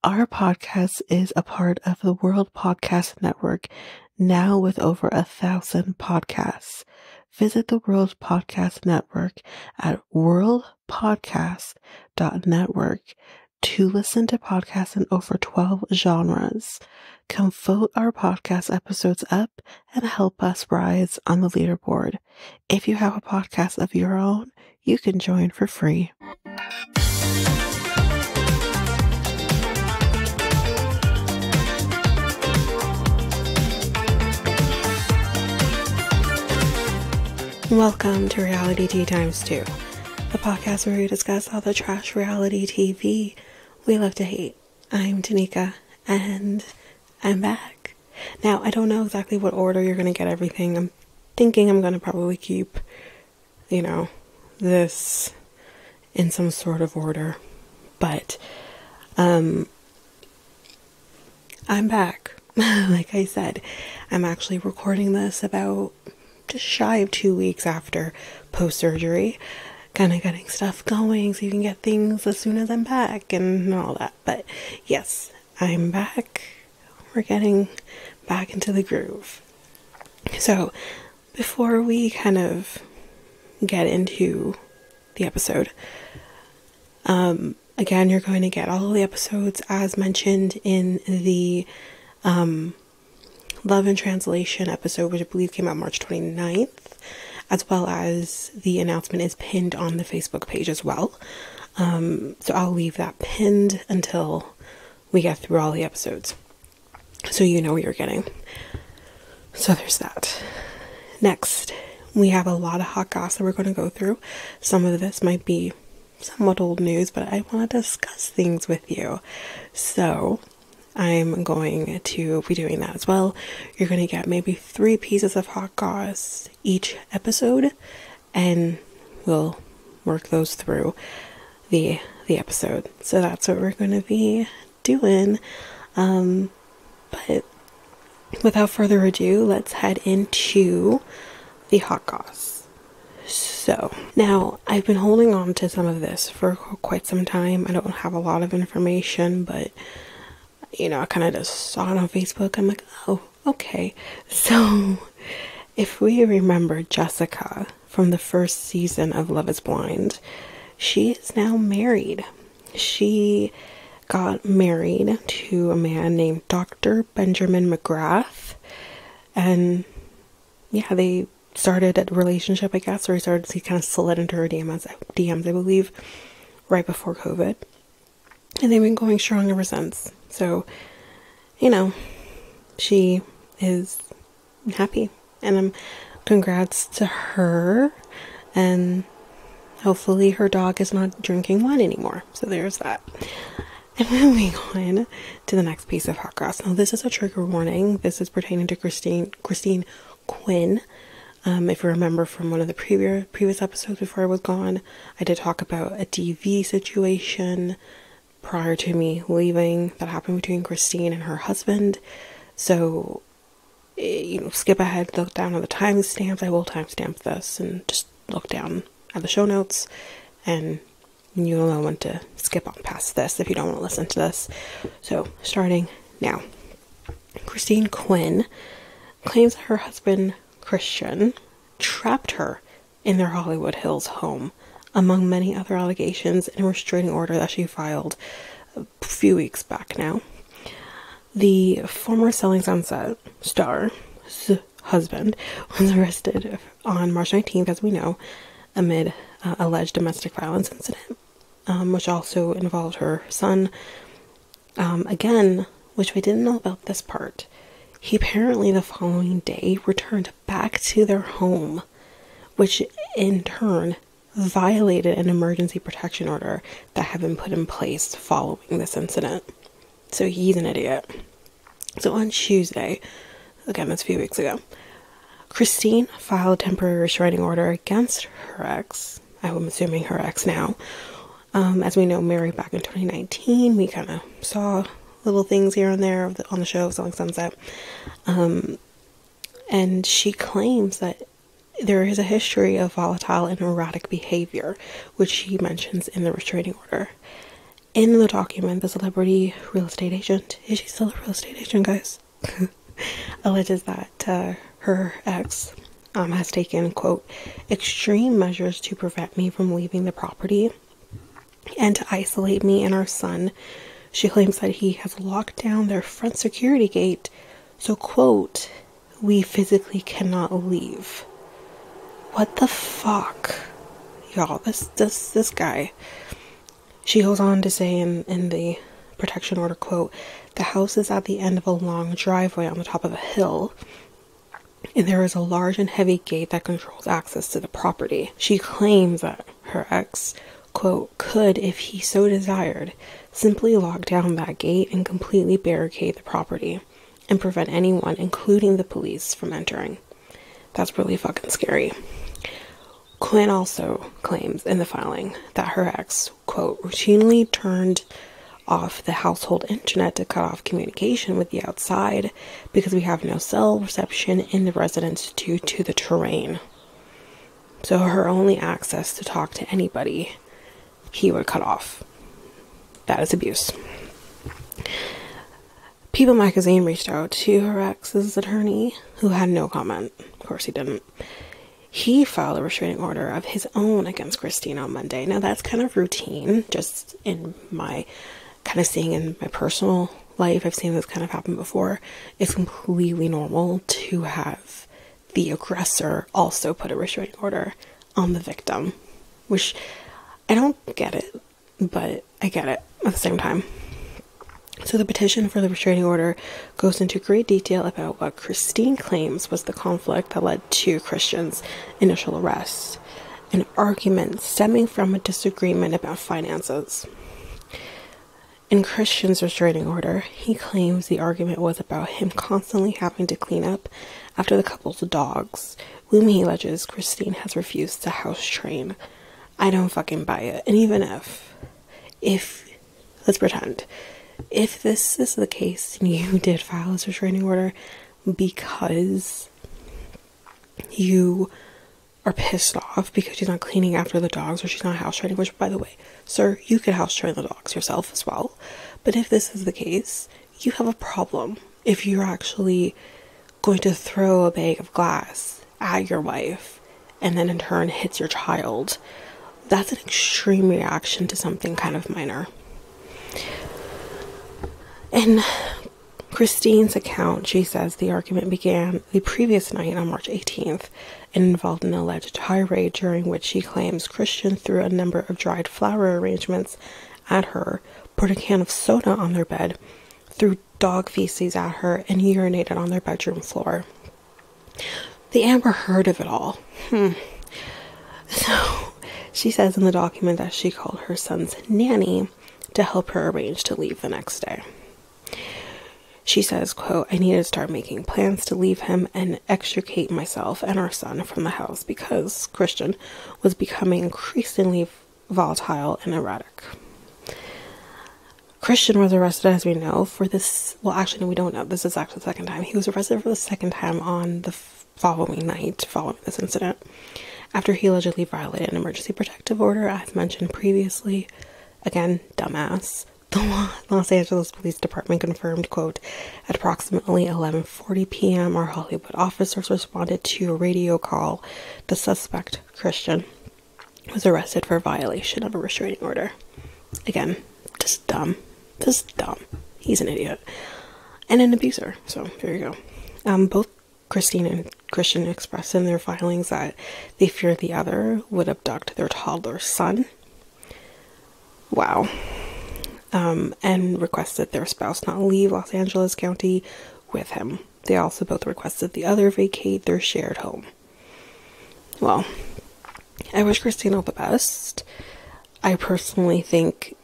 Our podcast is a part of the World Podcast Network, now with over 1,000 podcasts. Visit the World Podcast Network at worldpodcast.network to listen to podcasts in over 12 genres. Come vote our podcast episodes up and help us rise on the leaderboard. If you have a podcast of your own, you can join for free. Welcome to Reality Tea Times 2, the podcast where we discuss all the trash reality TV we love to hate. I'm Tanika, and I'm back. Now, I don't know exactly what order you're going to get everything. I'm thinking I'm going to probably keep, this in some sort of order. But, I'm back. Like I said, I'm actually recording this about just shy of 2 weeks after post-surgery, kind of getting stuff going so you can get things as soon as I'm back and all that. But yes, I'm back. We're getting back into the groove. So before we kind of get into the episode, again, you're going to get all of the episodes as mentioned in the Love and Translation episode, which I believe came out March 29th, as well as the announcement is pinned on the Facebook page as well. So I'll leave that pinned until we get through all the episodes, so you know what you're getting. So there's that. Next, we have a lot of hot goss that we're going to go through. Some of this might be somewhat old news, but I want to discuss things with you. So I'm going to be doing that as well. You're going to get maybe 3 pieces of hot goss each episode, and we'll work those through the episode. So that's what we're going to be doing. But without further ado, let's head into the hot goss. So now I've been holding on to some of this for quite some time. I don't have a lot of information, but I kind of just saw it on Facebook. I'm like, oh, okay. So if we remember Jessica from the first season of Love is Blind, she is now married. She got married to a man named Dr. Benjamin McGrath. And yeah, they started a relationship, I guess, or he kind of slid into her DMs, I believe, right before COVID. And they've been going strong ever since. So, she is happy. And congrats to her. And hopefully her dog is not drinking wine anymore. So there's that. And moving on to the next piece of hot goss. Now, this is a trigger warning. This is pertaining to Christine Quinn. If you remember from one of the previous episodes before I was gone, I did talk about a DV situation prior to me leaving that happened between Christine and her husband. So, skip ahead, look down at the timestamps. I will timestamp this, and just look down at the show notes, and you'll know when to skip on past this if you don't want to listen to this. So, starting now. Christine Quinn claims that her husband, Christian, trapped her in their Hollywood Hills home, among many other allegations in a restraining order that she filed a few weeks back now. The former Selling Sunset star's husband was arrested on March 19th, as we know, amid alleged domestic violence incident, which also involved her son. Again, which we didn't know about this part, he apparently the following day returned back to their home, which in turn violated an emergency protection order that had been put in place following this incident. So he's an idiot. So on Tuesday, again, that's a few weeks ago, Christine filed a temporary restraining order against her ex. I'm assuming her ex now. As we know, married back in 2019. We kind of saw little things here and there on the show Selling Sunset. And she claims that there is a history of volatile and erratic behavior, which she mentions in the restraining order. In the document, the celebrity real estate agent, is she still a real estate agent, guys? Alleges that her ex has taken, quote, extreme measures to prevent me from leaving the property and to isolate me and our son. She claims that he has locked down their front security gate, so, quote, we physically cannot leave. What the fuck? Y'all, this guy. She goes on to say in the protection order, quote, the house is at the end of a long driveway on the top of a hill, and there is a large and heavy gate that controls access to the property. She claims that her ex, quote, could, if he so desired, simply lock down that gate and completely barricade the property and prevent anyone, including the police, from entering. That's really fucking scary. Quinn also claims in the filing that her ex, quote, routinely turned off the household internet to cut off communication with the outside because we have no cell reception in the residence due to the terrain. So her only access to talk to anybody, he would cut off. That is abuse. People magazine reached out to her ex's attorney, who had no comment. Of course he didn't. He filed a restraining order of his own against Christine on Monday. Now, that's kind of routine, just in my kind of seeing in my personal life. I've seen this kind of happen before. It's completely normal to have the aggressor also put a restraining order on the victim, which I don't get it, but I get it at the same time. So the petition for the restraining order goes into great detail about what Christine claims was the conflict that led to Christian's initial arrest, an argument stemming from a disagreement about finances. In Christian's restraining order, he claims the argument was about him constantly having to clean up after the couple's dogs, whom he alleges Christine has refused to house train. I don't fucking buy it. And even if let's pretend, if this is the case and you did file this restraining order because you are pissed off because she's not cleaning after the dogs or she's not house training, which, by the way, sir, you could house train the dogs yourself as well. But if this is the case, you have a problem if you're actually going to throw a bag of glass at your wife and then in turn hits your child. That's an extreme reaction to something kind of minor. In Christine's account, she says the argument began the previous night on March 18th and involved an alleged tirade during which she claims Christian threw a number of dried flower arrangements at her, poured a can of soda on their bed, threw dog feces at her, and urinated on their bedroom floor. The Amber heard of it all. So, she says in the document that she called her son's nanny to help her arrange to leave the next day. She says, quote, I needed to start making plans to leave him and extricate myself and our son from the house because Christian was becoming increasingly volatile and erratic. Christian was arrested, as we know, for this. Well, actually, no, we don't know. This is actually the second time. He was arrested for the second time on the following night, following this incident, after he allegedly violated an emergency protective order, as mentioned previously. Again, dumbass. The Los Angeles Police Department confirmed, quote, at approximately 11:40 p.m., our Hollywood officers responded to a radio call. The suspect, Christian, was arrested for violation of a restraining order. Again, just dumb. Just dumb. He's an idiot. And an abuser. So, there you go. Both Christine and Christian expressed in their filings that they feared the other would abduct their toddler son. Wow. And requested their spouse not leave Los Angeles County with him. They also both requested the other vacate their shared home. Well, I wish Christine all the best. I personally think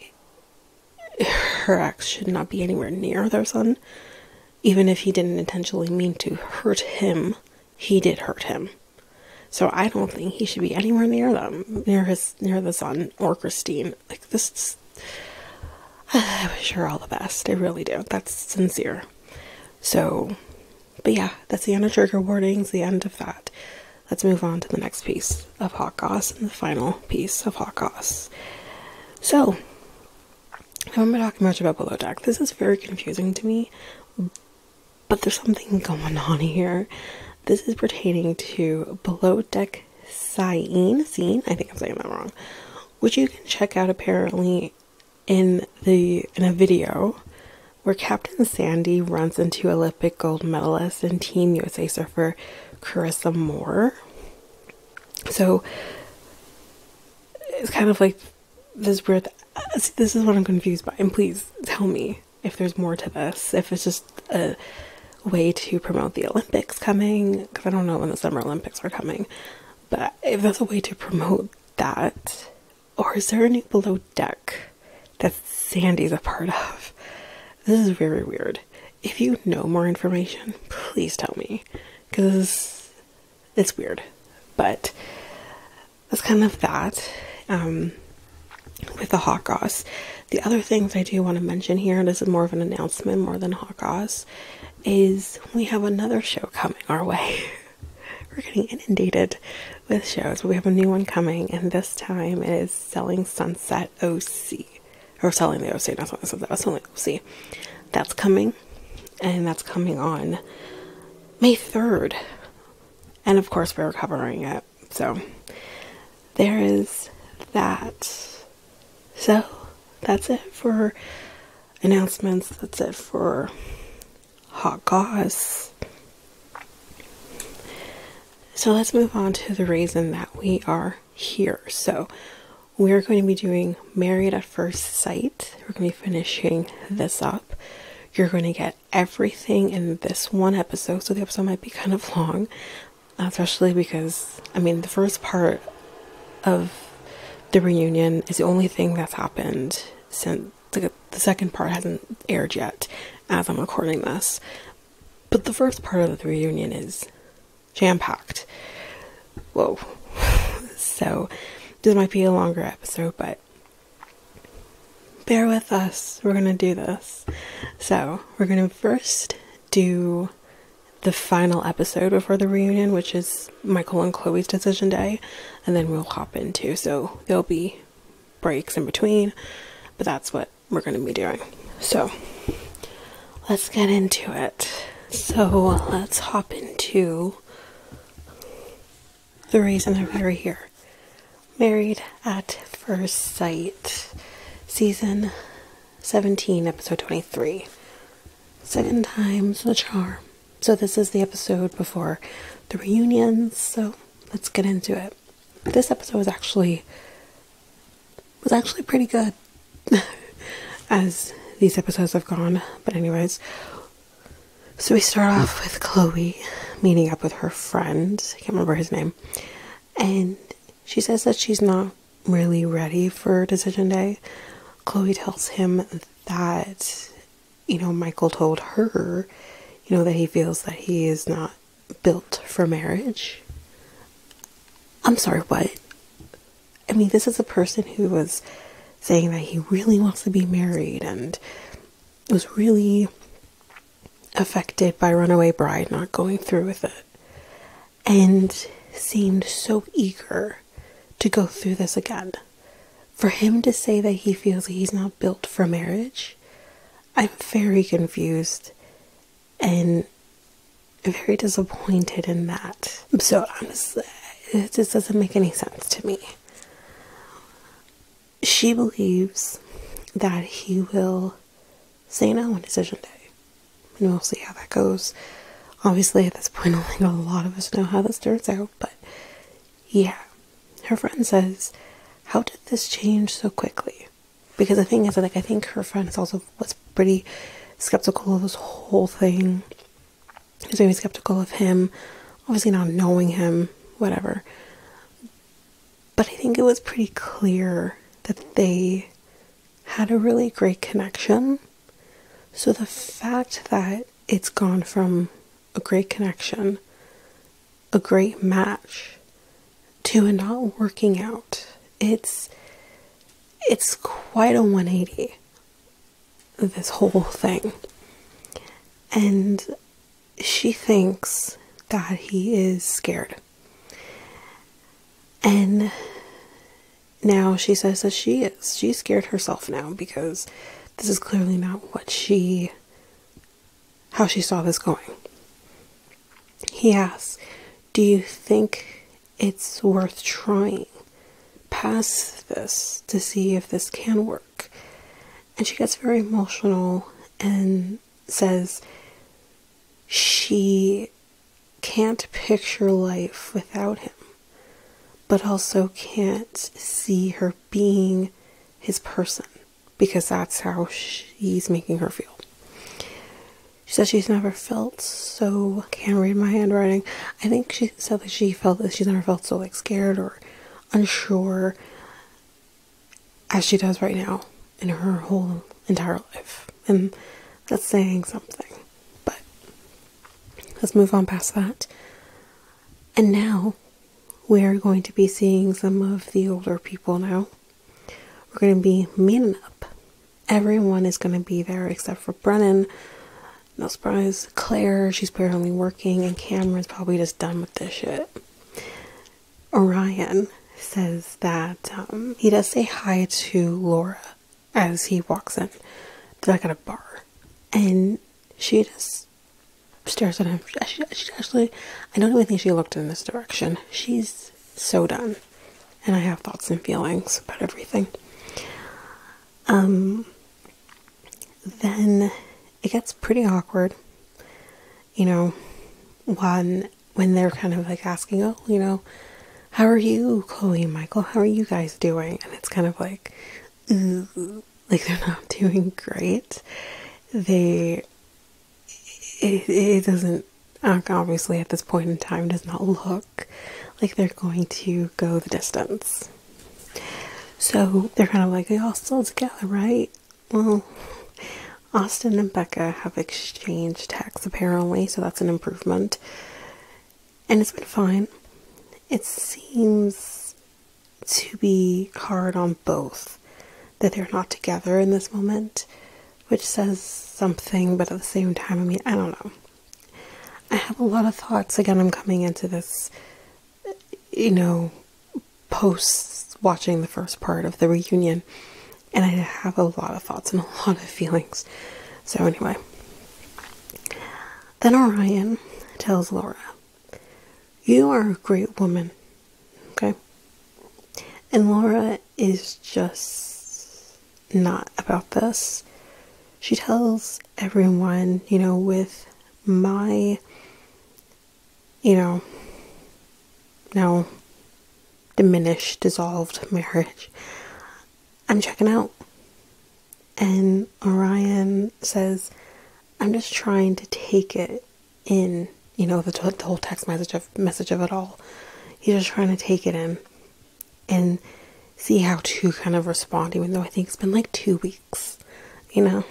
her ex should not be anywhere near their son. Even if he didn't intentionally mean to hurt him, he did hurt him. So I don't think he should be anywhere near them, near the son or Christine. Like, this is... I wish her all the best. I really do. That's sincere. So, but yeah, that's the end of trigger warnings, the end of that. Let's move on to the next piece of hot goss and the final piece of hot goss. So, I haven't been talking much about Below Deck. This is very confusing to me, but there's something going on here. This is pertaining to Below Deck scene, I think I'm saying that wrong, which you can check out apparently in a video where Captain Sandy runs into Olympic gold medalist and Team USA surfer Carissa Moore. So it's kind of like this weird. This is what I'm confused by, and please tell me if there's more to this. If it's just a way to promote the Olympics coming, because I don't know when the Summer Olympics are coming. But if that's a way to promote that, or is there a new Below Deck that Sandy's a part of? This is very weird. If you know more information, please tell me, because it's weird. But that's kind of that. With the hot goss. The other things I do want to mention here, and this is more of an announcement more than hot goss, is we have another show coming our way. We're getting inundated with shows, but we have a new one coming, and this time it is Selling Sunset OC. Or Selling the OC, not Selling Sunset, but Selling OC. That's coming, and that's coming on May 3rd. And of course, we're covering it. So, there is that. So, that's it for announcements. That's it for hot goss. So let's move on to the reason that we are here. So we're going to be doing Married at First Sight. We're going to be finishing this up. You're going to get everything in this one episode. So the episode might be kind of long, especially because, I mean, the first part of the reunion is the only thing that's happened since the second part hasn't aired yet as I'm recording this. But the first part of the reunion is jam-packed. Whoa. So this might be a longer episode, but bear with us. We're gonna do this. So we're gonna first do the final episode before the reunion, which is Michael and Chloe's decision day, and then we'll hop into, so there'll be breaks in between, but that's what we're going to be doing. So let's get into it. So let's hop into the reason that we're here. Married at First Sight, season 17, episode 23. Second time's the charm. So this is the episode before the reunions, so let's get into it. This episode was actually pretty good as these episodes have gone. But anyways, so we start off with Chloe meeting up with her friend. I can't remember his name. And she says that she's not really ready for decision day. Chloe tells him that, Michael told her that he feels that he is not built for marriage. I'm sorry, what? I mean, this is a person who was saying that he really wants to be married and was really affected by Runaway Bride not going through with it. And seemed so eager to go through this again. For him to say that he feels he's not built for marriage, I'm very confused. And I'm very disappointed in that. So honestly, it just doesn't make any sense to me. She believes that he will say no on decision day. And we'll see how that goes. Obviously, at this point, I think a lot of us know how this turns out. But yeah, her friend says, how did this change so quickly? Because the thing is, I think her friend also was pretty skeptical of this whole thing. She was maybe skeptical of him, obviously not knowing him, whatever. But I think it was pretty clear that they had a really great connection. So the fact that it's gone from a great connection, a great match, to a not working out, it's quite a 180. This whole thing. And she thinks that he is scared. And now she says that she's scared herself now, because this is clearly not how she saw this going. He asks, do you think it's worth trying past this to see if this can work? And she gets very emotional and says she can't picture life without him, but also can't see her being his person, because that's how he's making her feel. She says she's never felt so, can't read my handwriting. I think she said that she felt that she's never felt so like scared or unsure as she does right now in her whole entire life. And that's saying something. But let's move on past that. And now we're going to be seeing some of the older people now. We're going to be meeting up. Everyone is going to be there except for Brennan. No surprise. Claire, she's barely working, and Cameron's probably just done with this shit. Orion says that he does say hi to Laura as he walks in. They're like at a bar. And she just stares at him. She actually, I don't even think she looked in this direction. She's so done. And I have thoughts and feelings about everything. Then it gets pretty awkward, you know, when they're kind of like asking, oh, you know, how are you, Chloe and Michael? How are you guys doing? And it's kind of like, like they're not doing great. It doesn't, obviously at this point in time, does not look like they're going to go the distance. So they're kind of like, they're all still together, right? Well, Austin and Becca have exchanged texts apparently, so that's an improvement. And it's been fine. It seems to be hard on both that they're not together in this moment, which says something, but at the same time, I mean, I don't know. I have a lot of thoughts. Again, I'm coming into this, you know, post watching the first part of the reunion, and I have a lot of thoughts and a lot of feelings. So anyway, then Orion tells Laura, you are a great woman, okay? And Laura is just not about this. She tells everyone, you know, with my, you know, now diminished, dissolved marriage, I'm checking out. And Orion says, I'm just trying to take it in, you know, the whole text message of it all. He's just trying to take it in and see how to kind of respond, even though I think it's been like 2 weeks, you know.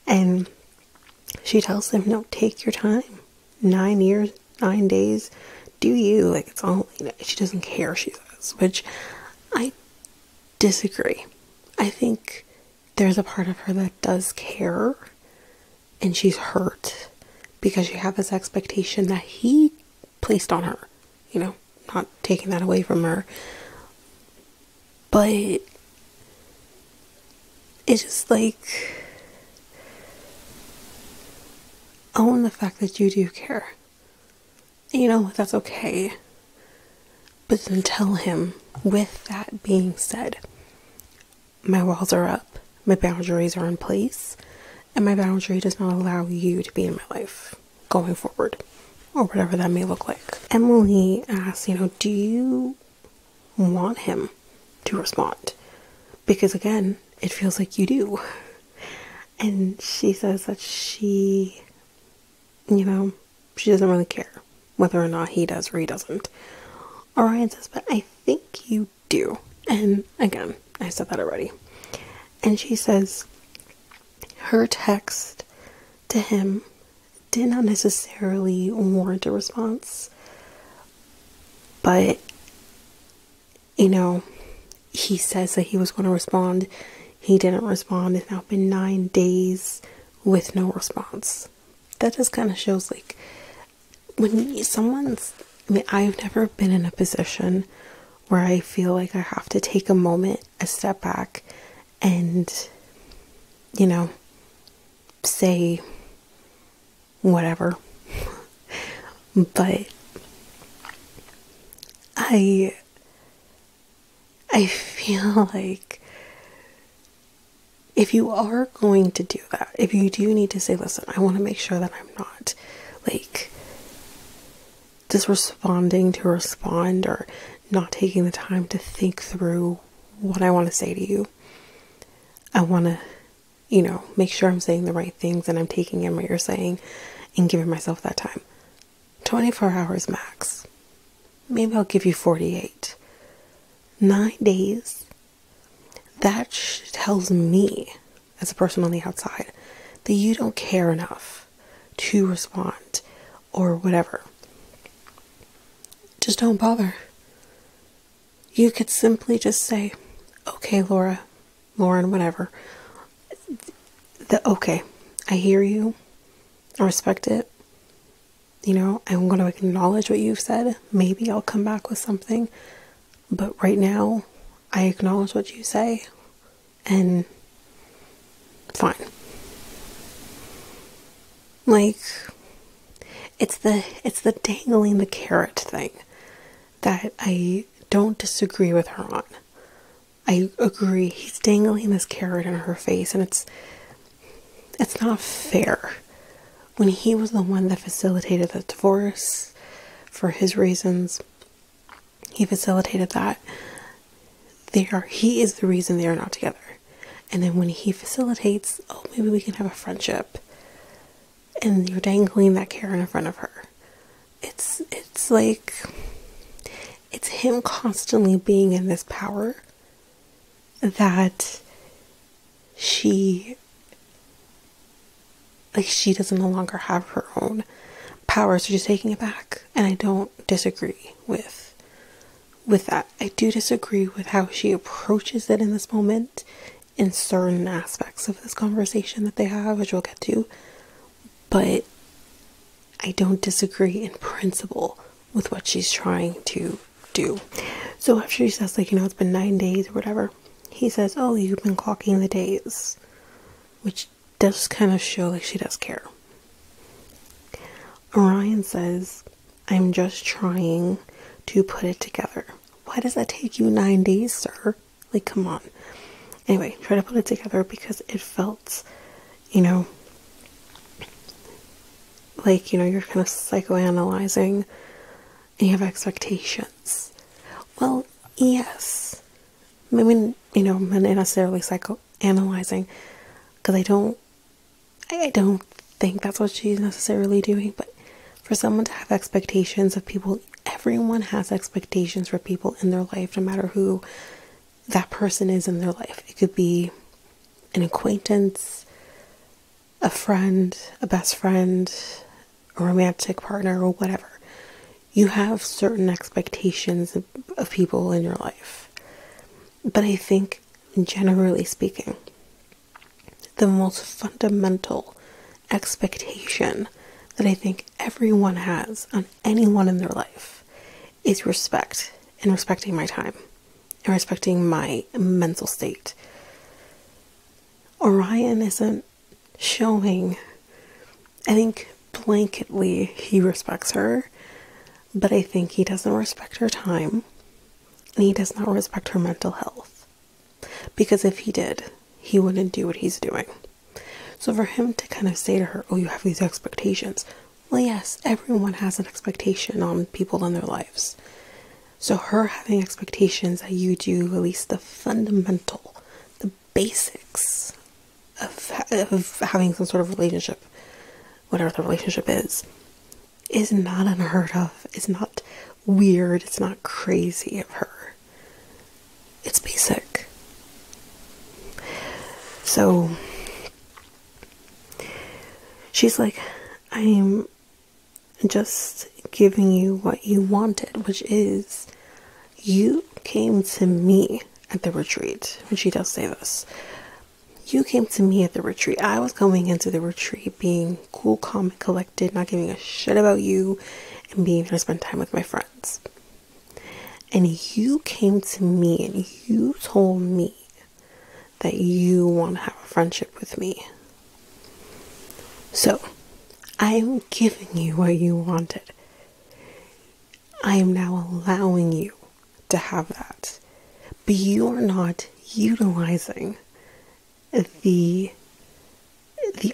And she tells him, no, take your time. 9 years, 9 days, do you. Like, it's all, you know, she doesn't care, she says, which I disagree. I think there's a part of her that does care, and she's hurt because you have this expectation that he placed on her, you know, not taking that away from her, but it's just like, own the fact that you do care. You know, that's okay. But then tell him, with that being said, my walls are up, my boundaries are in place, and my boundary does not allow you to be in my life going forward, or whatever that may look like. Emily asks, you know, do you want him to respond? Because again, it feels like you do. And she says that she, you know, she doesn't really care whether or not he does or he doesn't. Orion says, but I think you do. And again, I said that already. And she says her text to him did not necessarily warrant a response, but, you know, he says that he was going to respond. He didn't respond. It's now been 9 days with no response. That just kind of shows, like, when someone's, I mean, I've never been in a position where I feel like I have to take a moment, a step back, and, you know, say whatever. But I feel like if you are going to do that, if you do need to say, listen, I want to make sure that I'm not like just responding to respond, or not taking the time to think through what I want to say to you. I want to, you know, make sure I'm saying the right things and I'm taking in what you're saying and giving myself that time. 24 hours max. Maybe I'll give you 48. 9 days. That tells me, as a person on the outside, that you don't care enough to respond or whatever. Just don't bother. You could simply just say, okay, Lauren, whatever. Okay, I hear you. I respect it. You know, I'm going to acknowledge what you've said. Maybe I'll come back with something. But right now, I acknowledge what you say. And fine. Like, it's the dangling the carrot thing that I don't disagree with her on. I agree, he's dangling this carrot in her face, and it's not fair. When he was the one that facilitated the divorce for his reasons, he facilitated that. He is the reason they are not together. And then when he facilitates, oh, maybe we can have a friendship, and you're dangling that carrot in front of her. It's like, it's him constantly being in this power that she doesn't no longer have her own power, so she's taking it back. And I don't disagree with that. I do disagree with how she approaches it in this moment, in certain aspects of this conversation that they have, which we'll get to. But I don't disagree in principle with what she's trying to do. So after she says, like, you know, it's been 9 days or whatever, he says, oh, you've been clocking the days, which does kind of show like she does care. Orion says, I'm just trying to put it together. Why does that take you 9 days, sir? Like, come on. Anyway, try to put it together because it felt, you know, like, you know, you're kind of psychoanalyzing and you have expectations. Well, yes. I mean, you know, I'm not necessarily psychoanalyzing, because I don't think that's what she's necessarily doing. But for someone to have expectations of people, everyone has expectations for people in their life, no matter who that person is in their life. It could be an acquaintance, a friend, a best friend, a romantic partner, or whatever. You have certain expectations of people in your life. But I think, generally speaking, the most fundamental expectation that I think everyone has on anyone in their life is respect, and respecting my time, and respecting my mental state. Orion isn't showing, I think blanketly he respects her, but I think he doesn't respect her time, and he does not respect her mental health. Because if he did, he wouldn't do what he's doing. So for him to kind of say to her, oh, you have these expectations. Well, yes, everyone has an expectation on people in their lives. So her having expectations that you do at least the fundamental, the basics of having some sort of relationship, whatever the relationship is not unheard of. It's not weird. It's not crazy of her. It's basic. So she's like, I'm just giving you what you wanted, which is, you came to me at the retreat. And she does say this. You came to me at the retreat. I was going into the retreat being cool, calm, and collected, not giving a shit about you, and being going to spend time with my friends. And you came to me and you told me that you want to have a friendship with me. So, I am giving you what you wanted. I am now allowing you to have that. But you are not utilizing the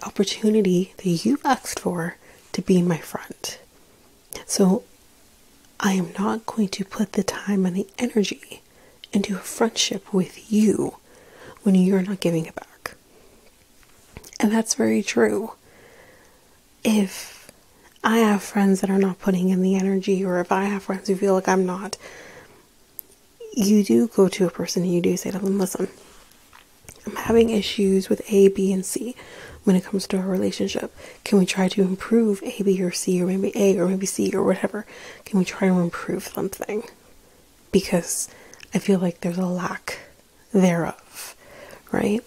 opportunity that you asked for to be my friend. So I am not going to put the time and the energy into a friendship with you when you're not giving it back. And that's very true. If I have friends that are not putting in the energy, or if I have friends who feel like I'm not, you do go to a person and you do say to them, listen, I'm having issues with A, B, and C when it comes to our relationship. Can we try to improve A, B, or C, or maybe A, or maybe C, or whatever? Can we try to improve something? Because I feel like there's a lack thereof, right?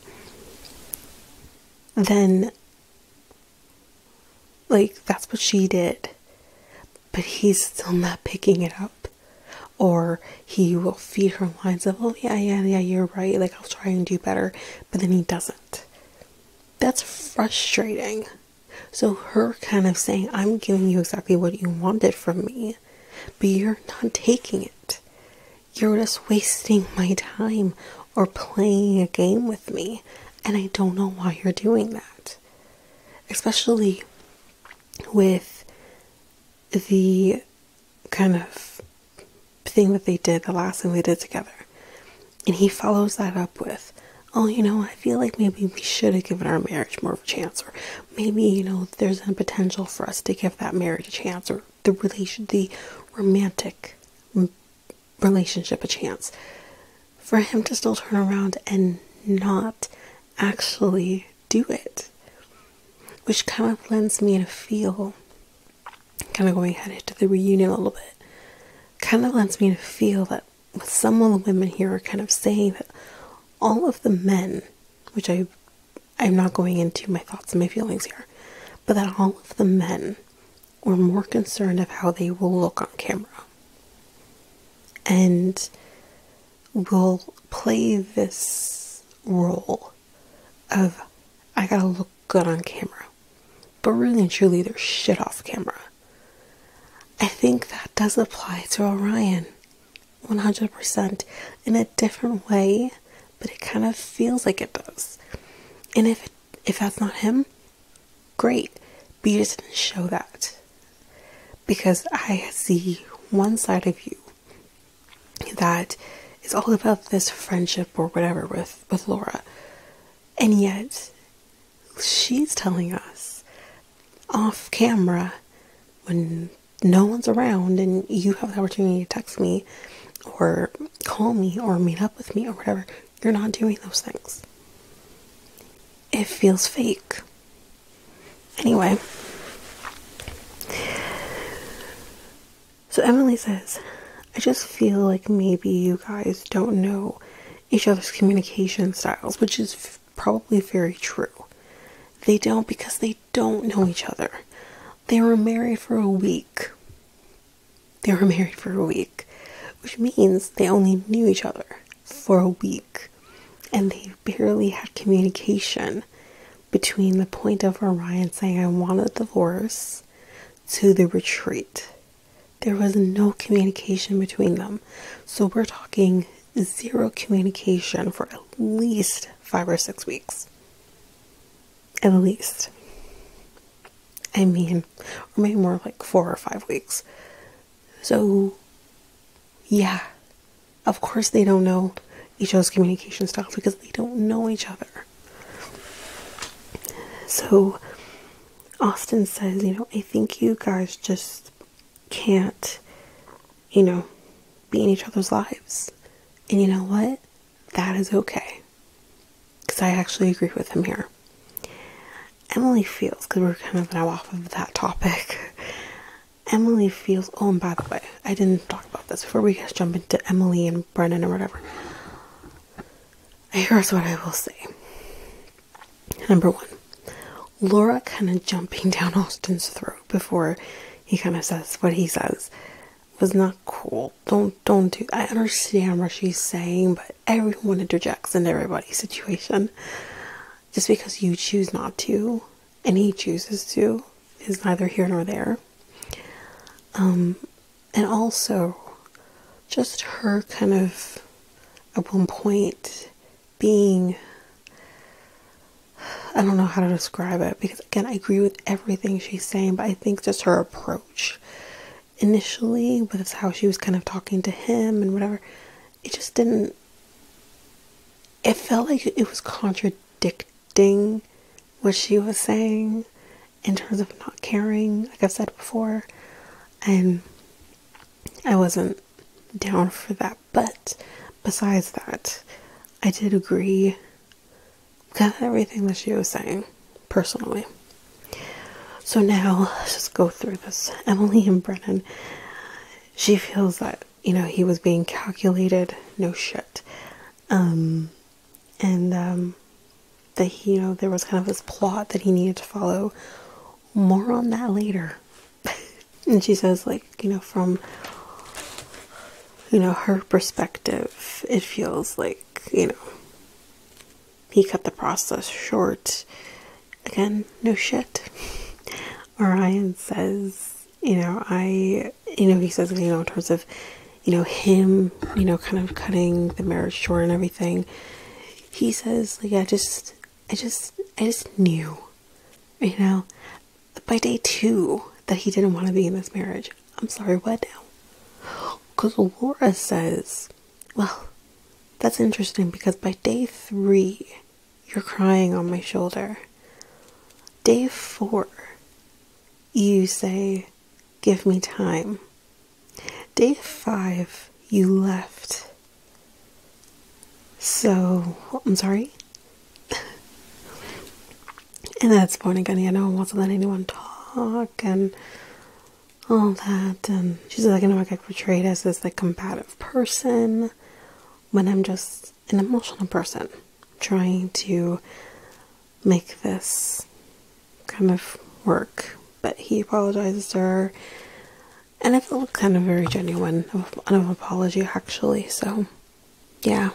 Then, like, that's what she did. But he's still not picking it up. Or he will feed her lines of, oh yeah, you're right, like I'll try and do better, but then he doesn't. That's frustrating. So her kind of saying, I'm giving you exactly what you wanted from me, but you're not taking it. You're just wasting my time or playing a game with me, and I don't know why you're doing that. Especially with the kind of thing that they did, the last thing they did together. And he follows that up with, oh, I feel like maybe we should have given our marriage more of a chance, or maybe, there's a potential for us to give that marriage a chance, or the romantic relationship a chance. For him to still turn around and not actually do it. Which kind of lends me to feel, kind of going ahead into the reunion a little bit, kind of lends me to feel that with some of the women here are kind of saying that all of the men, which I'm not going into my thoughts and my feelings here, but that all of the men were more concerned of how they will look on camera. And will play this role of, I gotta look good on camera. But really and truly, they're shit off camera. I think that does apply to Orion 100% in a different way, but it kind of feels like it does. And if that's not him, great, but you just didn't show that. Because I see one side of you that is all about this friendship or whatever with Laura, and yet she's telling us off camera when no one's around and you have the opportunity to text me or call me or meet up with me or whatever, you're not doing those things. It feels fake. Anyway, so Emily says, I just feel like maybe you guys don't know each other's communication styles, which is probably very true. They don't, because they don't know each other. They were married for a week. Which means they only knew each other for a week. And they barely had communication between the point of Orion saying, I want a divorce, to the retreat. There was no communication between them. So we're talking zero communication for at least 5 or 6 weeks. At least. I mean, or maybe more like 4 or 5 weeks. So, yeah, of course they don't know each other's communication styles because they don't know each other. So, Austin says, I think you guys just can't, be in each other's lives. And you know what? That is okay. Because I actually agree with him here. Emily feels, because we're kind of now off of that topic, Emily feels, oh, and by the way, I didn't talk about this before we guys jump into Emily and Brennan or whatever. Here's what I will say. Number 1, Laura kind of jumping down Austin's throat before he kind of says what he says was not cool. Don't do that. I understand what she's saying, but everyone interjects in everybody's situation. Just because you choose not to and he chooses to is neither here nor there. And also just her kind of at one point being, I don't know how to describe it, because again, I agree with everything she's saying, but I think just her approach initially with how she was kind of talking to him and whatever, it just didn't, it felt like it was contradicting what she was saying in terms of not caring, like I've said before, and I wasn't down for that. But besides that, I did agree with everything that she was saying, personally. So now, let's just go through this. Emily and Brennan, she feels that, he was being calculated, no shit. And that he, there was kind of this plot that he needed to follow. More on that later. And she says, like, from, her perspective, it feels like, he cut the process short. Again, no shit. Orion says, he says, in terms of, him, kind of cutting the marriage short and everything. He says, like, I just knew, by day 2 that he didn't want to be in this marriage. I'm sorry, what now? Because Laura says, well, that's interesting because by day 3, you're crying on my shoulder. Day 4, you say, give me time. Day 5, you left. So, I'm sorry? And at this point again, no one wants to let anyone talk and all that. And she's like, I get portrayed as this like combative person when I'm just an emotional person trying to make this kind of work. But he apologizes to her, and it felt kind of very genuine of an apology, actually. So, yeah.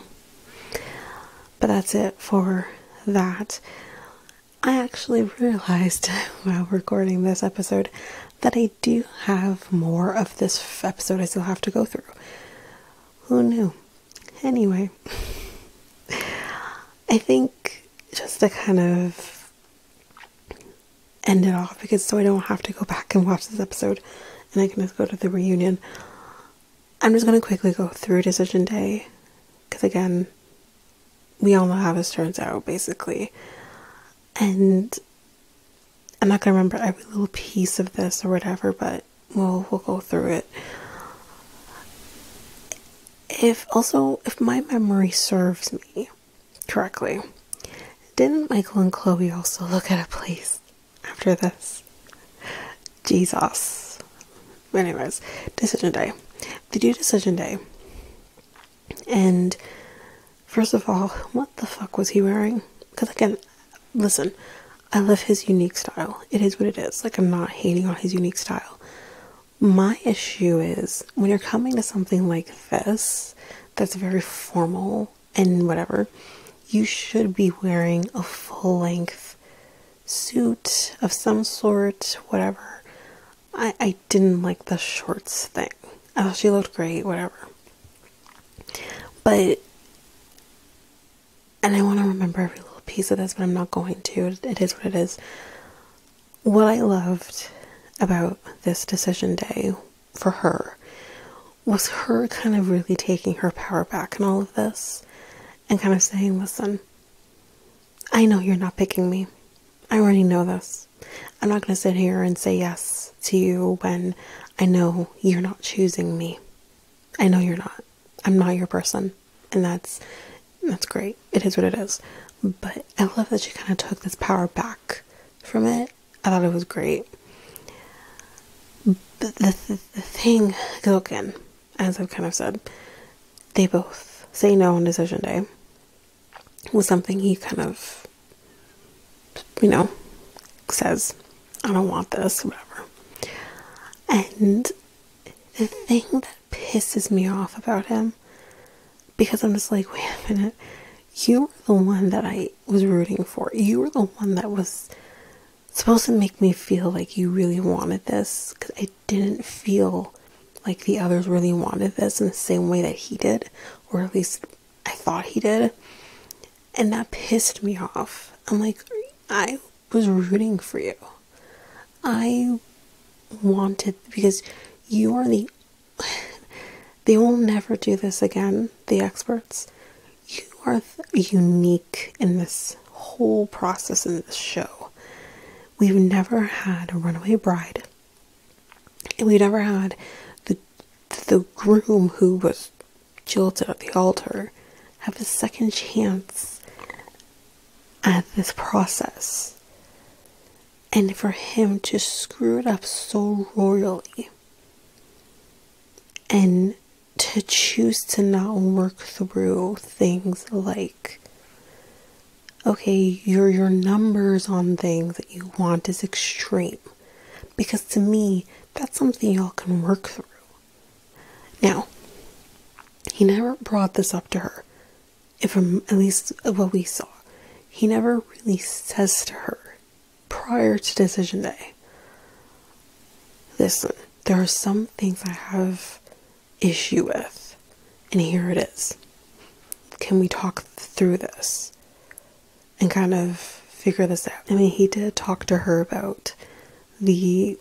But that's it for that. I actually realized while recording this episode that I do have more of this episode I still have to go through. Who knew? Anyway, I think just to kind of end it off, because so I don't have to go back and watch this episode and I can just go to the reunion, I'm just going to quickly go through Decision Day, because again, we all know how this turns out, basically. And I'm not going to remember every little piece of this or whatever, but we'll go through it. If my memory serves me correctly, didn't Michael and Chloe also look at a place after this? Jesus. Anyways, Decision Day. They do Decision Day. And first of all, what the fuck was he wearing? Because again, listen, I love his unique style. It is what it is. Like, I'm not hating on his unique style. My issue is when you're coming to something like this that's very formal and whatever, you should be wearing a full-length suit of some sort, whatever. I didn't like the shorts thing. I thought she looked great, whatever. But, and I want to remember every little piece of this, but I'm not going to. It is what it is. What I loved about this Decision Day for her was her kind of really taking her power back in all of this and kind of saying, listen, I know you're not picking me. I already know this. I'm not going to sit here and say yes to you when I know you're not choosing me. I know you're not. I'm not your person. And that's great. It is what it is. But I love that she kind of took this power back from it. I thought it was great. But the thing, again, as I've kind of said, they both say no on Decision Day. Was something he kind of, says, I don't want this, whatever. And the thing that pisses me off about him, because I'm just like, wait a minute, you were the one that I was rooting for. You were the one that was supposed to make me feel like you really wanted this, because I didn't feel like the others really wanted this in the same way that he did, or at least I thought he did. And that pissed me off. I'm like, I was rooting for you. I wanted, because you are they will never do this again, the experts. You are unique in this whole process in this show. We've never had a runaway bride. And we've never had the groom who was jilted at the altar have a second chance at this process. And for him to screw it up so royally and to choose to not work through things like, okay, your numbers on things that you want is extreme. Because to me, that's something y'all can work through. Now, he never brought this up to her, from at least what we saw. He never really says to her prior to decision day, listen, there are some things I have issue with, and here it is. Can we talk through this and kind of figure this out? I mean, he did talk to her about the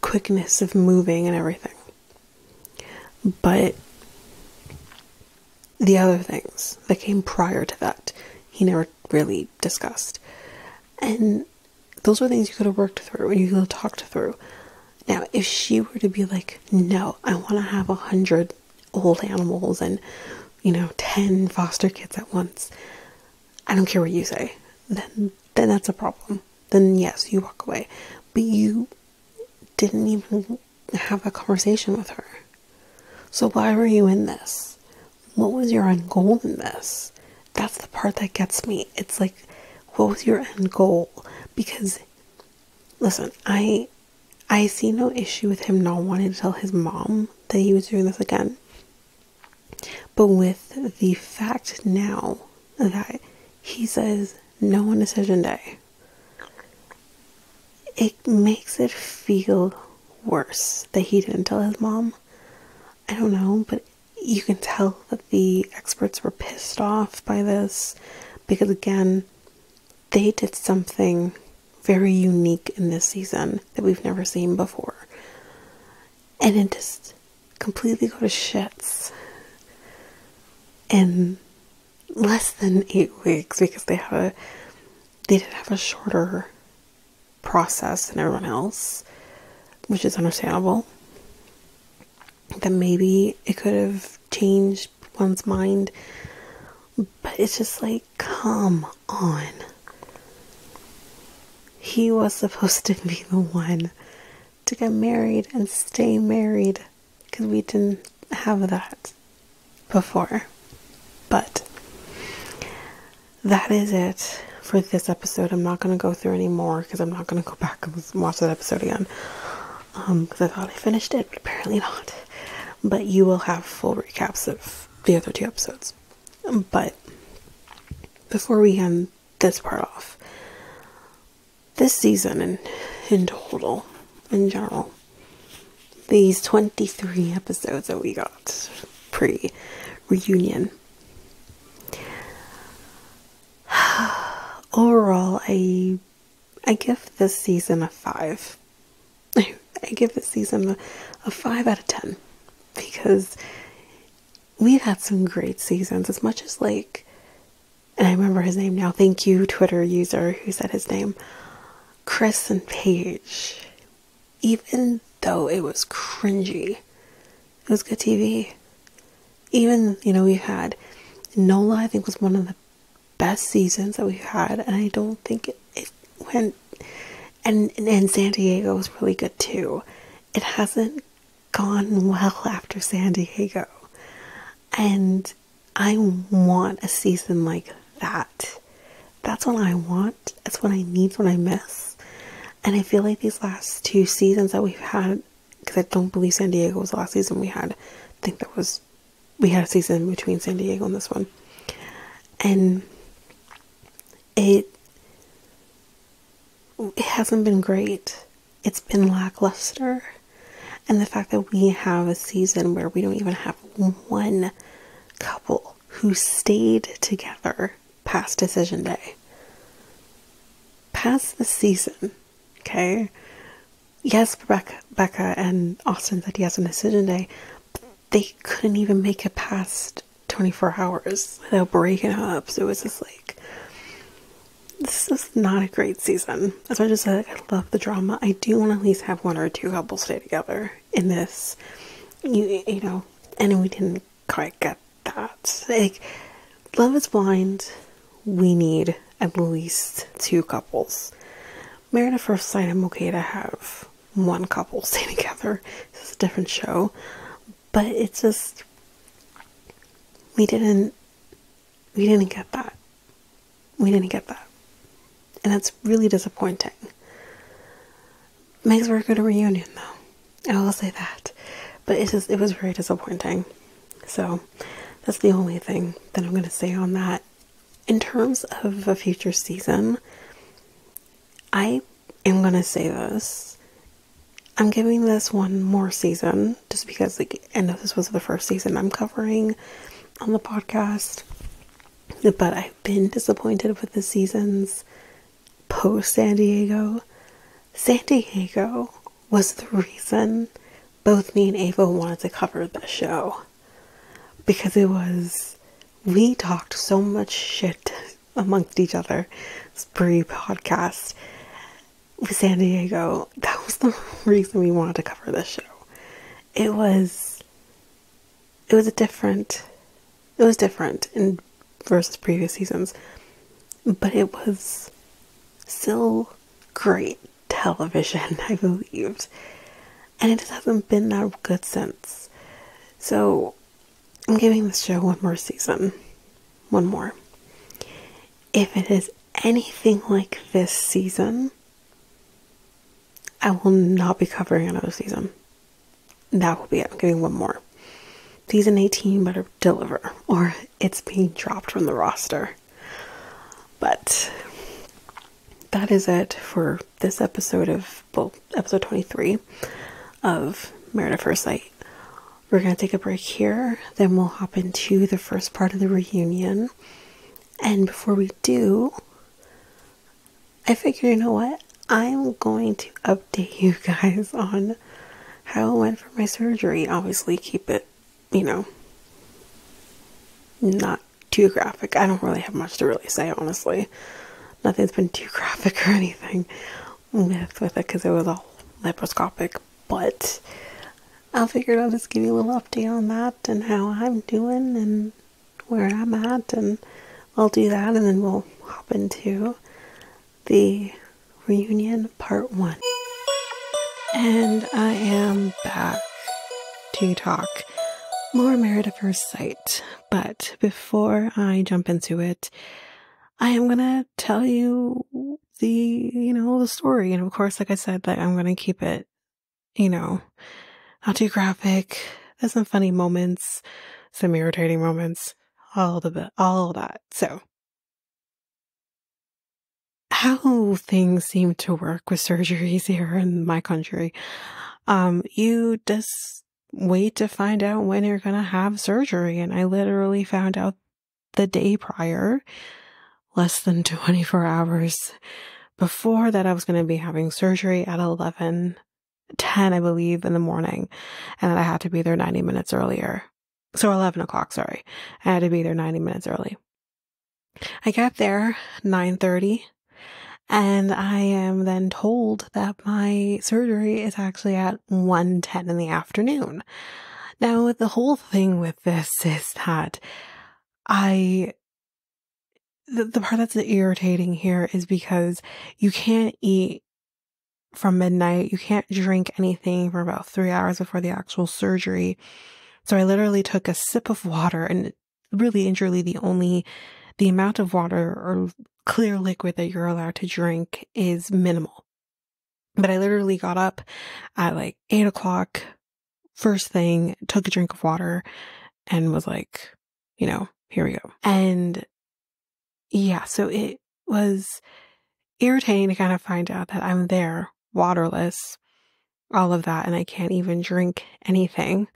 quickness of moving and everything, but the other things that came prior to that, he never really discussed. And those were things you could have worked through and you could have talked through. Now, if she were to be like, no, I want to have 100 old animals and, 10 foster kids at once, I don't care what you say, then that's a problem. Then yes, you walk away. But you didn't even have a conversation with her. So why were you in this? What was your end goal in this? That's the part that gets me. It's like, what was your end goal? Because, listen, I see no issue with him not wanting to tell his mom that he was doing this again. But with the fact now that he says no on decision day, it makes it feel worse that he didn't tell his mom. I don't know, but you can tell that the experts were pissed off by this because, again, they did something very unique in this season that we've never seen before. And it just completely go to shits in less than 8 weeks because they did have a shorter process than everyone else, which is understandable. That maybe it could have changed one's mind, but it's just like, come on. He was supposed to be the one to get married and stay married because we didn't have that before. But that is it for this episode. I'm not going to go through any more because I'm not going to go back and watch that episode again because I thought I finished it, but apparently not. But you will have full recaps of the other 2 episodes. But before we end this part off, this season in total, in general, these 23 episodes that we got pre-reunion, overall, I give this season a 5. I give this season a 5 out of 10. Because we've had some great seasons, as much as and I remember his name now, thank you Twitter user who said his name, Chris and Paige. Even though it was cringy, it was good TV. Even, we had Nola, I think, was one of the best seasons that we've had, and I don't think it went, and San Diego was really good too. It hasn't gone well after San Diego, and I want a season like that. That's what I want. That's what I need. What I miss. And I feel like these last 2 seasons that we've had because I don't believe San Diego was the last season we had. I think we had a season between San Diego and this one. And it hasn't been great. It's been lackluster. And the fact that we have a season where we don't even have one couple who stayed together past decision day. Past the season, okay? Yes, Becca and Austin said yes on decision day, but they couldn't even make it past 24 hours without breaking up. So it was just like, this is not a great season. As I just said, I love the drama. I do want to at least have one or two couples stay together in this. You know, and we didn't quite get that. Like, Love is Blind, we need at least two couples. Married at First Sight, I'm okay to have one couple stay together. It's a different show. But it's just, we didn't get that. We didn't get that. And it's really disappointing. Makes for a good reunion, though. I will say that. But it was very disappointing. So that's the only thing that I'm going to say on that. In terms of a future season, I am going to say this. I'm giving this one more season just because, like, I know this was the first season I'm covering on the podcast. But I've been disappointed with the seasons post San Diego. San Diego was the reason both me and Ava wanted to cover the show. Because we talked so much shit amongst each other pre-podcast with San Diego. That was the reason we wanted to cover this show. It was different in versus previous seasons, but it was still great television, I believed, and it just hasn't been that good since. So I'm giving this show one more season. One more. If it is anything like this season, I will not be covering another season. That will be it. I'm giving one more. Season 18 better deliver, or it's being dropped from the roster. But that is it for this episode episode 23 of Married at First Sight. We're going to take a break here, then we'll hop into the first part of the reunion. And before we do, I figure, you know what? I'm going to update you guys on how it went for my surgery. Obviously, keep it, not too graphic. I don't really have much to really say, honestly. Nothing's been too graphic or anything with it because it was all laparoscopic. But I'll figure I'll just give you a little update on that and how I'm doing and where I'm at, and I'll do that, and then we'll hop into the reunion part 1. And I am back to talk more Married at First Sight. But before I jump into it, I am gonna tell you the story. And of course, like I said, that I'm gonna keep it, not too graphic. There's some funny moments, some irritating moments, all that. So, how things seem to work with surgeries here in my country. You just wait to find out when you're gonna have surgery, and I literally found out the day prior, less than 24 hours before that I was gonna be having surgery at 11:10, I believe, in the morning, and that I had to be there 90 minutes earlier. So 11 o'clock, sorry. I had to be there 90 minutes early. I got there 9:30. And I am then told that my surgery is actually at 1:10 in the afternoon. Now, the whole thing with this is that the part that's irritating here is because you can't eat from midnight. You can't drink anything for about 3 hours before the actual surgery. So I literally took a sip of water, and really and truly the amount of water or clear liquid that you're allowed to drink is minimal. But I literally got up at like 8 o'clock, first thing, took a drink of water, and was like, here we go. And yeah, so it was irritating to kind of find out that I'm there, waterless, all of that, and I can't even drink anything.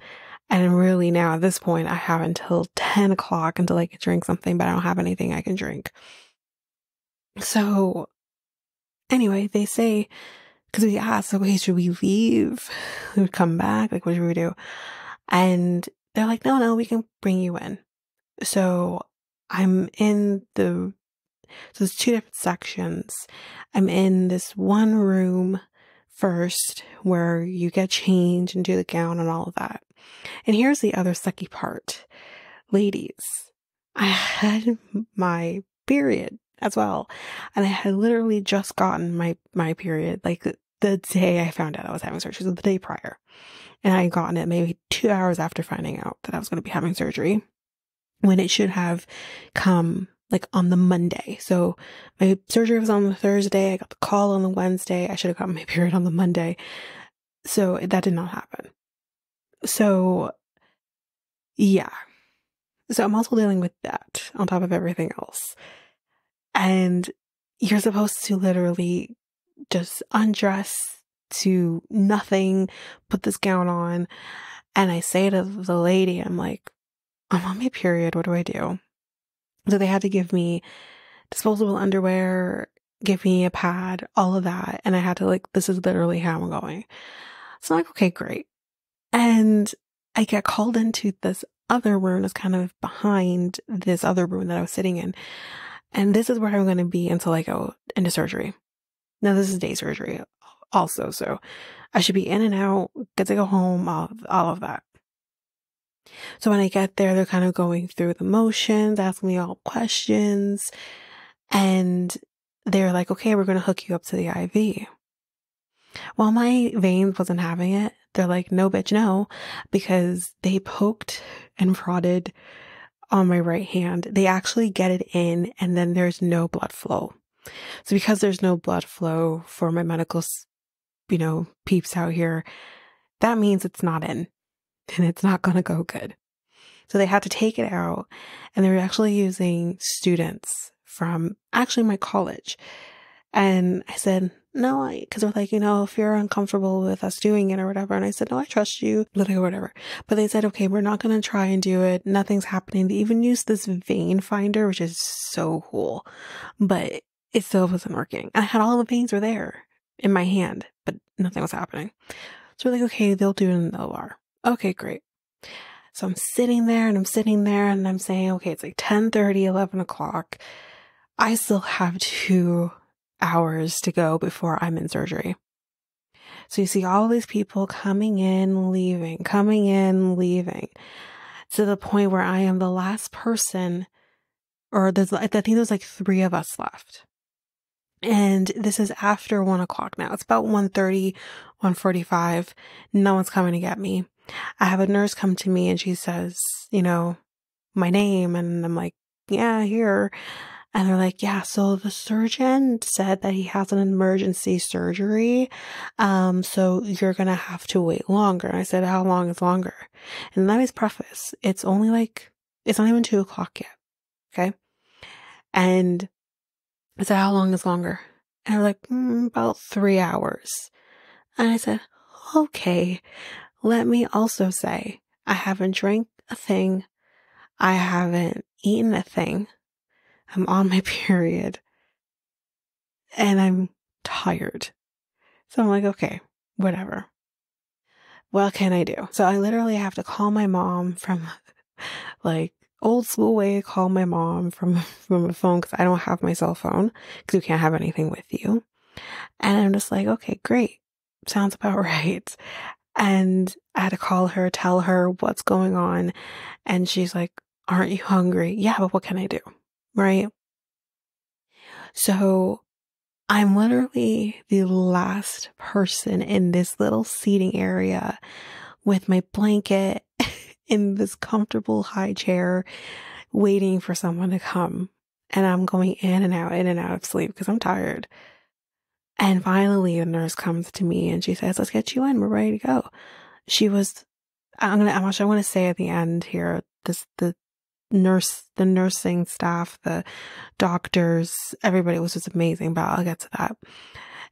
And really now at this point, I have until 10 o'clock until I can drink something, but I don't have anything I can drink. So anyway, they say, because we asked, okay, should we leave? We would come back? Like, what should we do? And they're like, no, we can bring you in. So I'm in so there's two different sections. I'm in this one room first where you get changed and do the gown and all of that. And here's the other sucky part. Ladies, I had my period as well. And I had literally just gotten my period, like the day I found out I was having surgery, so the day prior. And I had gotten it maybe 2 hours after finding out that I was going to be having surgery, when it should have come like on the Monday. So my surgery was on the Thursday. I got the call on the Wednesday. I should have gotten my period on the Monday. So that did not happen. So yeah. So I'm also dealing with that on top of everything else. And you're supposed to literally just undress to nothing, put this gown on. And I say to the lady, I'm like, I'm on my period. What do I do? So they had to give me disposable underwear, give me a pad, all of that. And I had to this is literally how I'm going. So I'm like, okay, great. And I get called into this other room that's kind of behind this other room that I was sitting in. And this is where I'm going to be until I go into surgery. Now, this is day surgery also. So I should be in and out, get to go home, all of that. So when I get there, they're kind of going through the motions, asking me all questions. And they're like, okay, we're going to hook you up to the IV. Well, my veins wasn't having it. They're like, no, bitch, no, because they poked and prodded on my right hand. They actually get it in, and then there's no blood flow. So because there's no blood flow for my medical, peeps out here, that means it's not in, and it's not going to go good. So they had to take it out, and they were actually using students from actually my college. And I said, no, because they're like, if you're uncomfortable with us doing it or whatever. And I said, no, I trust you, whatever. But they said, okay, we're not going to try and do it. Nothing's happening. They even used this vein finder, which is so cool, but it still wasn't working. And I had all the veins were there in my hand, but nothing was happening. So we're like, okay, they'll do it in the OR. Okay, great. So I'm sitting there and I'm saying, okay, it's like 10:30, 11 o'clock. I still have 2 hours to go before I'm in surgery. So you see all these people coming in, leaving, to the point where I am the last person, or I think there's like 3 of us left. And this is after 1 o'clock now. It's about 1:30, 1:45. No one's coming to get me. I have a nurse come to me and she says, my name. And I'm like, yeah, here. And they're like, yeah, so the surgeon said that he has an emergency surgery. So you're going to have to wait longer. And I said, how long is longer? And let me preface, it's only it's not even 2 o'clock yet. Okay. And I said, how long is longer? And they're like, about 3 hours. And I said, okay, let me also say, I haven't drank a thing. I haven't eaten a thing. I'm on my period. And I'm tired. So I'm like, okay, whatever. What can I do? So I literally have to call my mom from old school way, call my mom from a phone because I don't have my cell phone because you can't have anything with you. And I'm just like, okay, great. Sounds about right. And I had to call her, tell her what's going on. And she's like, aren't you hungry? Yeah, but what can I do? Right? So I'm literally the last person in this little seating area with my blanket in this comfortable high chair waiting for someone to come. And I'm going in and out of sleep because I'm tired. And finally, the nurse comes to me and she says, let's get you in. We're ready to go. She was, I'm actually, I want to say at the end here, the nursing staff, the doctors, everybody was just amazing, but I'll get to that.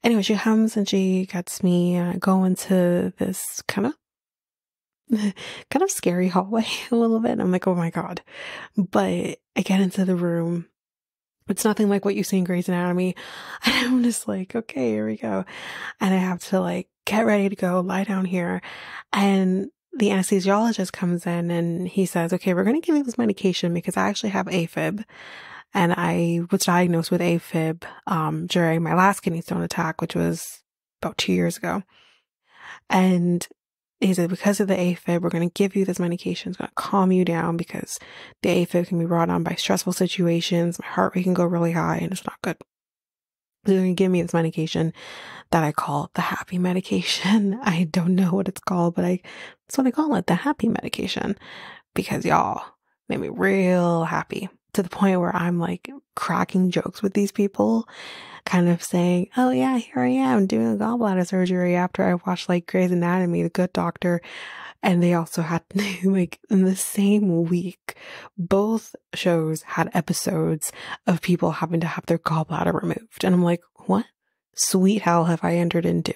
Anyway, she comes and she gets me and I go into this kind of scary hallway a little bit. I'm like, oh my God. But I get into the room. It's nothing like what you see in Grey's Anatomy. And I'm just like, okay, here we go. And I have to like get ready to go, lie down here. And the anesthesiologist comes in and he says, okay, we're going to give you this medication because I actually have AFib. And I was diagnosed with AFib during my last kidney stone attack, which was about 2 years ago. And he said, because of the AFib, we're going to give you this medication. It's going to calm you down because the AFib can be brought on by stressful situations. My heart rate can go really high and it's not good. They're going to give me this medication that I call the happy medication. I don't know what it's called, but that's what I call it, the happy medication. Because y'all made me real happy to the point where I'm like cracking jokes with these people, kind of saying, oh yeah, here I am doing a gallbladder surgery after I watched like Grey's Anatomy, The Good Doctor. And they also had like in the same week, both shows had episodes of people having to have their gallbladder removed. And I'm like, what sweet hell have I entered into?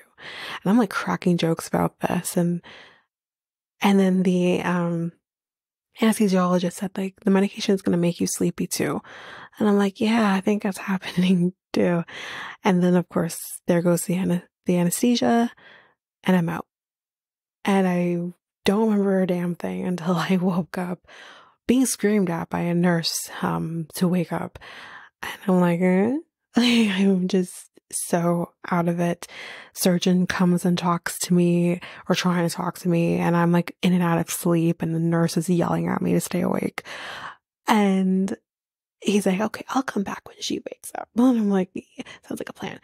And I'm like cracking jokes about this. And then the, anesthesiologist said like the medication is going to make you sleepy too. And I'm like, yeah, I think that's happening too. And then of course there goes the anesthesia and I'm out. And I don't remember a damn thing until I woke up being screamed at by a nurse to wake up. And I'm like, I'm just so out of it. Surgeon comes and talks to me or trying to talk to me and I'm like in and out of sleep and the nurse is yelling at me to stay awake. And he's like, okay, I'll come back when she wakes up. And I'm like, yeah, sounds like a plan.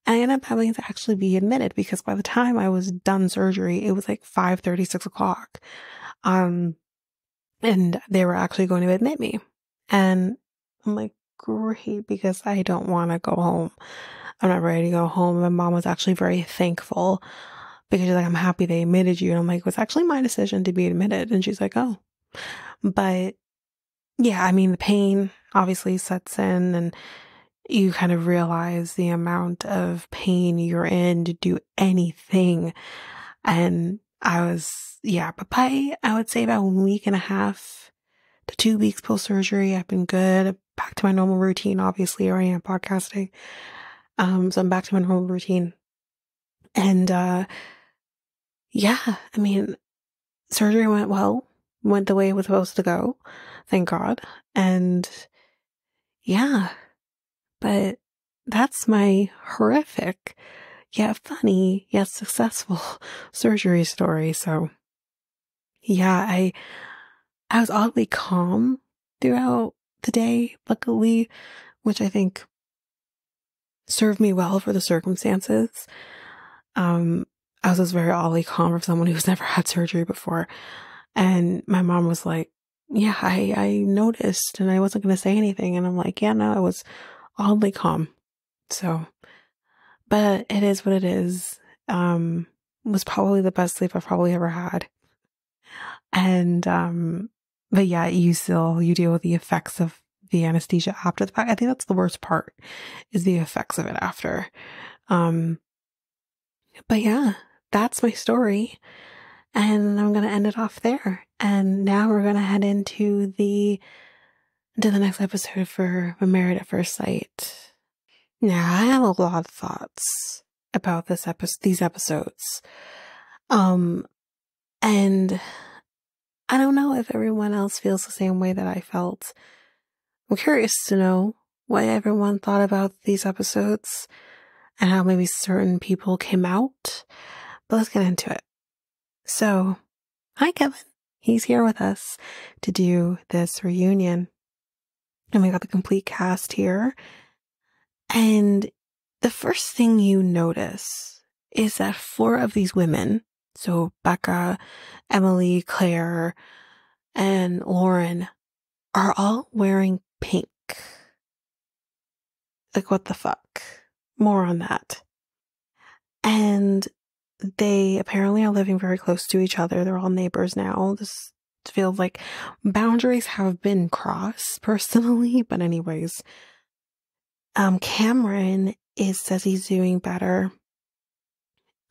And I ended up having to actually be admitted because by the time I was done surgery, it was like 5:30, 6 o'clock. And they were actually going to admit me. And I'm like, great, because I don't want to go home. I'm not ready to go home. My mom was actually very thankful because she's like, I'm happy they admitted you. And I'm like, it was actually my decision to be admitted. And she's like, oh, but yeah, I mean, the pain obviously sets in and you kind of realize the amount of pain you're in to do anything. And but by, I would say about 1.5 to 2 weeks post surgery, I've been good. Back to my normal routine, obviously, or I am podcasting. So I'm back to my normal routine. And, yeah, I mean, surgery went well, went the way it was supposed to go. Thank God. And yeah, but that's my horrific, yet funny, yet successful surgery story. So yeah, I was oddly calm throughout the day, luckily, which I think served me well for the circumstances. I was just very oddly calm for someone who's never had surgery before. And my mom was like, yeah, I noticed and I wasn't going to say anything. And I'm like, yeah, no, I was oddly calm. So, but it is what it is. Was probably the best sleep I've probably ever had. And, but yeah, you deal with the effects of the anesthesia after the fact. I think that's the worst part is the effects of it after. But yeah, that's my story. And I'm going to end it off there. And now we're going to head into the next episode for Married at First Sight. Now, I have a lot of thoughts about these episodes. And I don't know if everyone else feels the same way that I felt. I'm curious to know what everyone thought about these episodes and how maybe certain people came out. But let's get into it. So, hi Kevin. He's here with us to do this reunion. And we got the complete cast here. And the first thing you notice is that 4 of these women, so Becca, Emily, Claire, and Lauren, are all wearing pink. Like, what the fuck? More on that. And they apparently are living very close to each other. They're all neighbors now. This feels like boundaries have been crossed personally. But anyways, Cameron says he's doing better.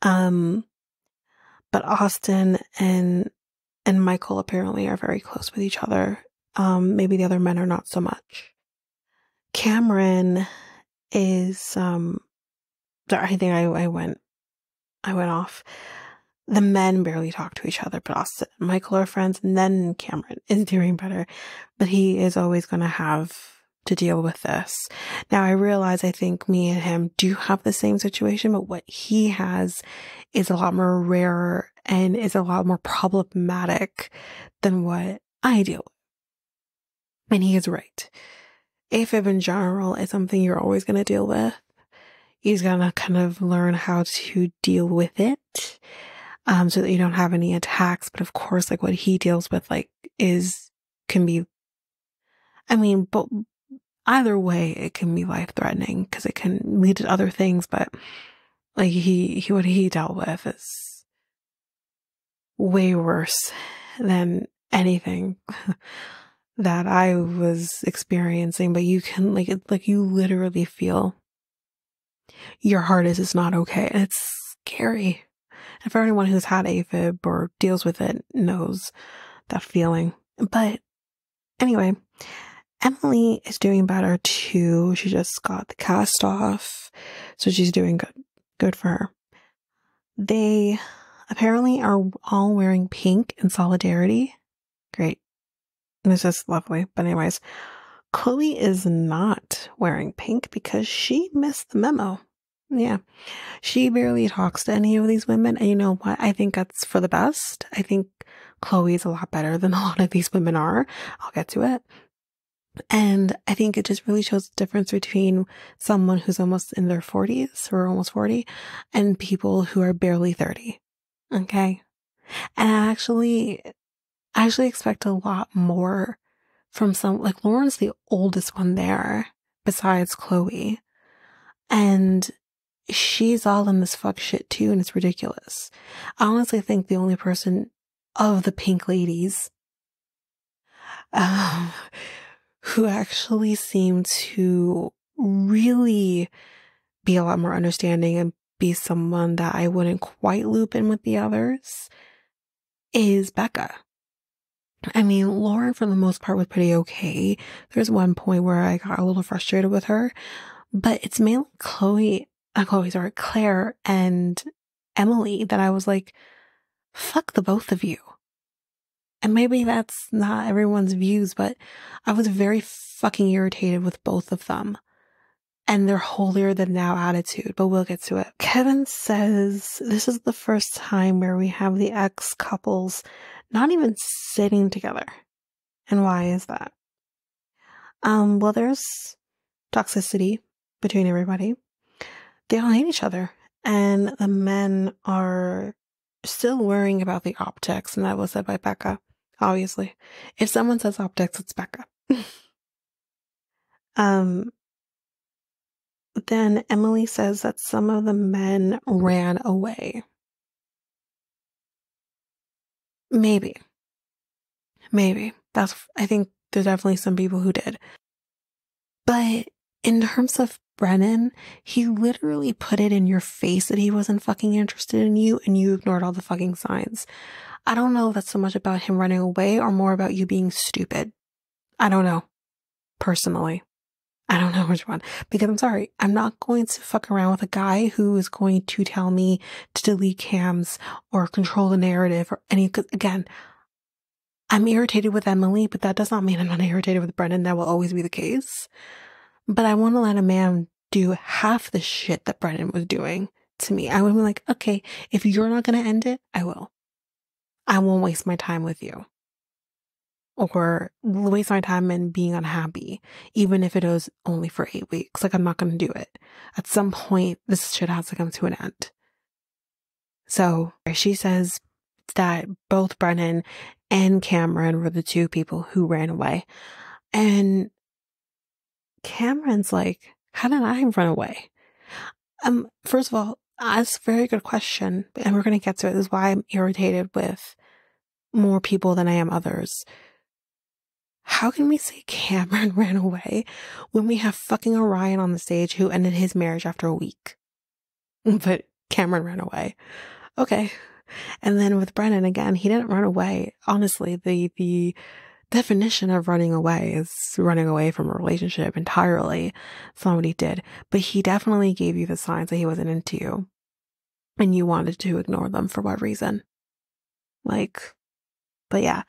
But Austin and Michael apparently are very close with each other. Maybe the other men are not so much. Cameron is sorry, I think I went off. The men barely talk to each other, but Austin and Michael are friends, and then Cameron is doing better. But he is always going to have to deal with this. Now, I realize I think me and him do have the same situation, but what he has is a lot more rare and is a lot more problematic than what I deal with. And he is right. AFib in general is something you're always going to deal with. He's going to kind of learn how to deal with it, so that you don't have any attacks. But of course, like what he deals with, like, can be, I mean, but either way, it can be life threatening because it can lead to other things. But like what he dealt with is way worse than anything that I was experiencing. But you can you literally feel your heart is just not okay. And it's scary. And for anyone who's had AFib or deals with it knows that feeling. But anyway, Emily is doing better too. She just got the cast off, so she's doing good. Good for her. They apparently are all wearing pink in solidarity. Great. This is lovely. But anyways, Chloe is not wearing pink because she missed the memo. Yeah. She barely talks to any of these women. And you know what? I think that's for the best. I think Chloe's a lot better than a lot of these women are. I'll get to it. And I think it just really shows the difference between someone who's almost in their 40s or almost 40 and people who are barely 30. Okay. And I actually expect a lot more from like Lauren's the oldest one there besides Chloe. And she's all in this fuck shit too, and it's ridiculous. I honestly think the only person of the pink ladies who actually seem to really be a lot more understanding and be someone that I wouldn't quite loop in with the others is Becca. I mean, Lauren for the most part was pretty okay. There's one point where I got a little frustrated with her, but it's mainly Claire and Emily that I was like, fuck the both of you. And maybe that's not everyone's views, but I was very fucking irritated with both of them and their holier than thou attitude, but we'll get to it. Kevin says this is the first time where we have the ex couples not even sitting together. And why is that? Well, there's toxicity between everybody. They all hate each other, and the men are still worrying about the optics, and that was said by Becca. Obviously, if someone says optics, it's Becca. Then Emily says that some of the men ran away. Maybe. I think there's definitely some people who did. But in terms of Brennan, he literally put it in your face that he wasn't fucking interested in you, and you ignored all the fucking signs. I don't know if that's so much about him running away or more about you being stupid. I don't know. Personally. I don't know which one. Because I'm sorry, I'm not going to fuck around with a guy who is going to tell me to delete cams or control the narrative or any, cause again, I'm irritated with Emily, but that does not mean I'm not irritated with Brennan. That will always be the case. But I want to let a man do half the shit that Brennan was doing to me. I would be like, okay, if you're not going to end it, I will. I won't waste my time with you. Or waste my time in being unhappy, even if it was only for 8 weeks. Like, I'm not going to do it. At some point, this shit has to come to an end. So she says that both Brennan and Cameron were the two people who ran away. And Cameron's like, how did I run away? First of all, That's a very good question, and we're going to get to it. This is why I'm irritated with more people than I am others. How can we say Cameron ran away when we have fucking Orion on the stage who ended his marriage after a week? But Cameron ran away. Okay. And then with Brennan, again, he didn't run away. Honestly, the definition of running away is running away from a relationship entirely. That's not what he did. But he definitely gave you the signs that he wasn't into you. And you wanted to ignore them for what reason? Like, but yeah.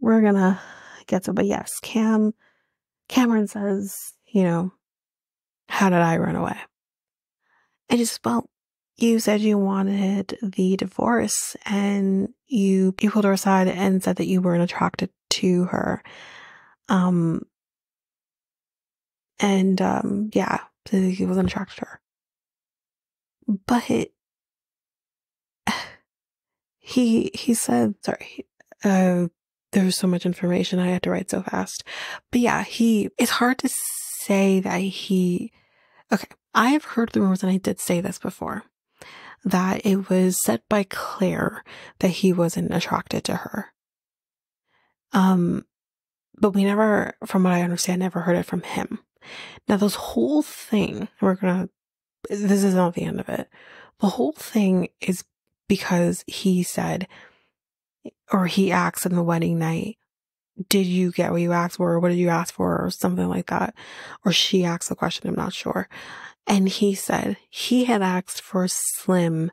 We're gonna get to, but yes, Cameron says, you know, how did I run away? I just, well, you said you wanted the divorce and you pulled her aside and said that you weren't attracted to her. Yeah, so he wasn't attracted to her. But he said, sorry, there's so much information I had to write so fast. But yeah, it's hard to say that okay, I have heard the rumors, and I did say this before, that it was said by Claire that he wasn't attracted to her. But we never, from what I understand, never heard it from him. Now, this whole thing, this is not the end of it. The whole thing is because he said, or he asked in the wedding night, did you get what you asked for, or what did you ask for, or something like that. Or she asked the question, I'm not sure. And he said he had asked for slim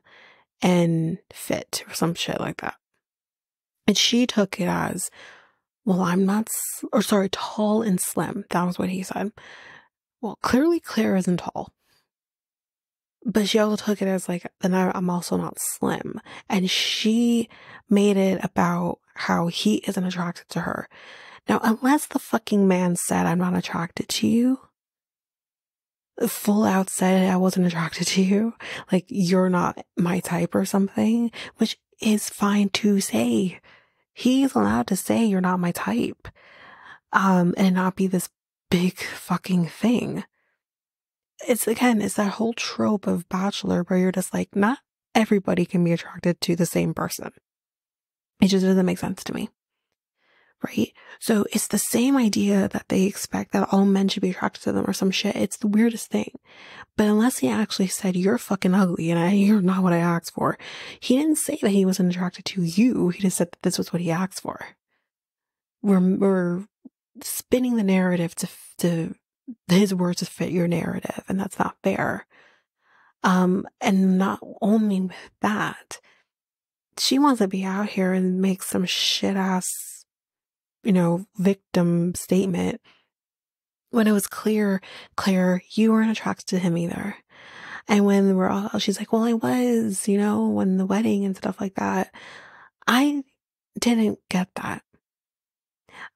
and fit, or some shit like that. And she took it as, well, I'm not, tall and slim. That was what he said. Well, clearly Claire isn't tall. But she also took it as like, then I'm also not slim. And she made it about how he isn't attracted to her. Now, unless the fucking man said, I'm not attracted to you, full out said I wasn't attracted to you, like you're not my type or something, which is fine to say. He's allowed to say you're not my type, and not be this big fucking thing. It's that whole trope of Bachelor where you're just like, not everybody can be attracted to the same person. It just doesn't make sense to me. Right? So it's the same idea that they expect that all men should be attracted to them or some shit. It's the weirdest thing. But unless he actually said, you're fucking ugly and you're not what I asked for, he didn't say that he wasn't attracted to you. He just said that this was what he asked for. We're spinning the narrative to his words to fit your narrative, and that's not fair. And not only with that, she wants to be out here and make some shit ass, victim statement when it was clear, Claire, you weren't attracted to him either. And when she's like, well, I was, when the wedding and stuff like that. I didn't get that.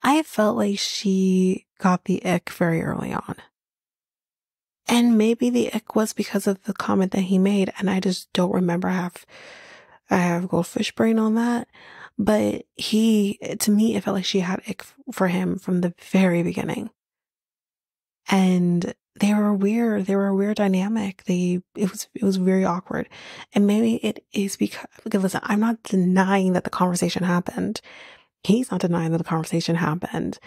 I felt like she got the ick very early on. And maybe the ick was because of the comment that he made, and I just don't remember. I have goldfish brain on that. But to me, it felt like she had ick for him from the very beginning. And they were weird. They were a weird dynamic. It was very awkward. And maybe it is because listen, I'm not denying that the conversation happened. He's not denying that the conversation happened.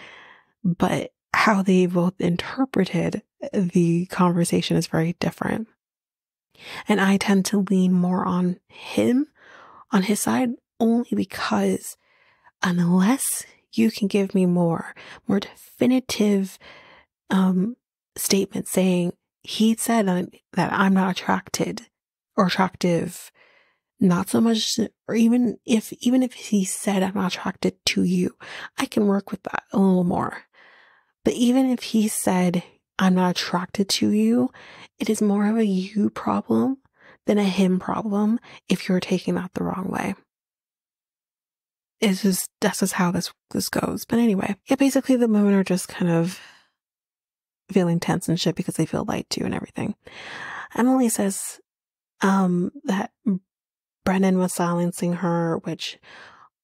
But how they both interpreted the conversation is very different. And I tend to lean more on him, on his side, only because unless you can give me more definitive statement saying he said that I'm not attracted or attractive, not so much, or even if he said I'm not attracted to you, I can work with that a little more. But even if he said I'm not attracted to you, it is more of a you problem than a him problem if you're taking that the wrong way. That's just how this goes. But anyway, yeah, basically the women are just kind of feeling tense and shit because they feel lied to and everything. Emily says that Brennan was silencing her, which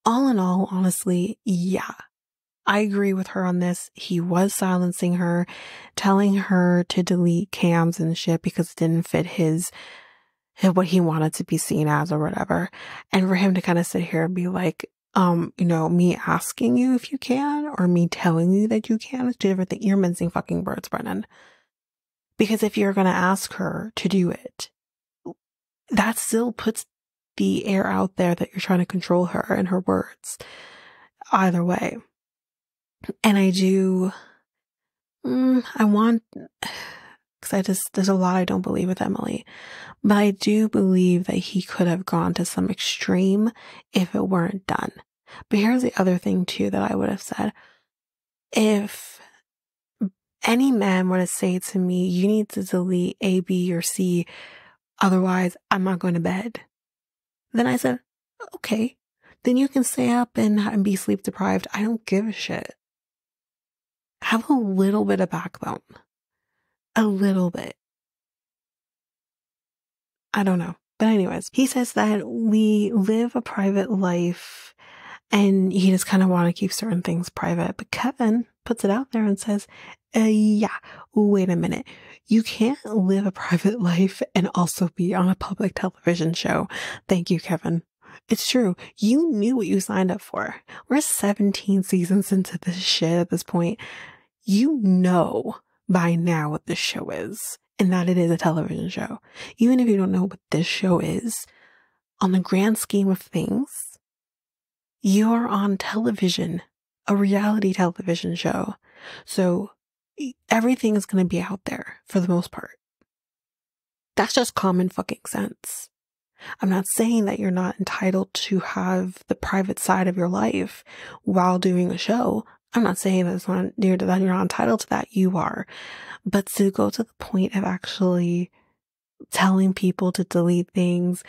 all in all, honestly, yeah, I agree with her on this. He was silencing her, telling her to delete cams and shit because it didn't fit his what he wanted to be seen as or whatever. And for him to kind of sit here and be like, me asking you if you can or me telling you that you can is two different things. You're mincing fucking words, Brennan. Because if you're going to ask her to do it, that still puts the air out there that you're trying to control her and her words. Either way. And I want, because there's a lot I don't believe with Emily, but I do believe that he could have gone to some extreme if it weren't done. But here's the other thing too that I would have said. If any man were to say to me, you need to delete A, B, or C, otherwise I'm not going to bed, then I said, okay, then you can stay up and be sleep deprived. I don't give a shit. Have a little bit of backbone. A little bit. I don't know. But anyways, he says that we live a private life and he just kind of want to keep certain things private. But Kevin puts it out there and says, yeah, wait a minute. You can't live a private life and also be on a public television show. Thank you, Kevin. It's true. You knew what you signed up for. We're 17 seasons into this shit at this point. You know by now what this show is and that it is a television show. Even if you don't know what this show is, on the grand scheme of things, you're on television, a reality television show. So everything is going to be out there for the most part. That's just common fucking sense. I'm not saying that you're not entitled to have the private side of your life while doing a show. I'm not saying that you're not entitled to that. You are. But to go to the point of actually telling people to delete things,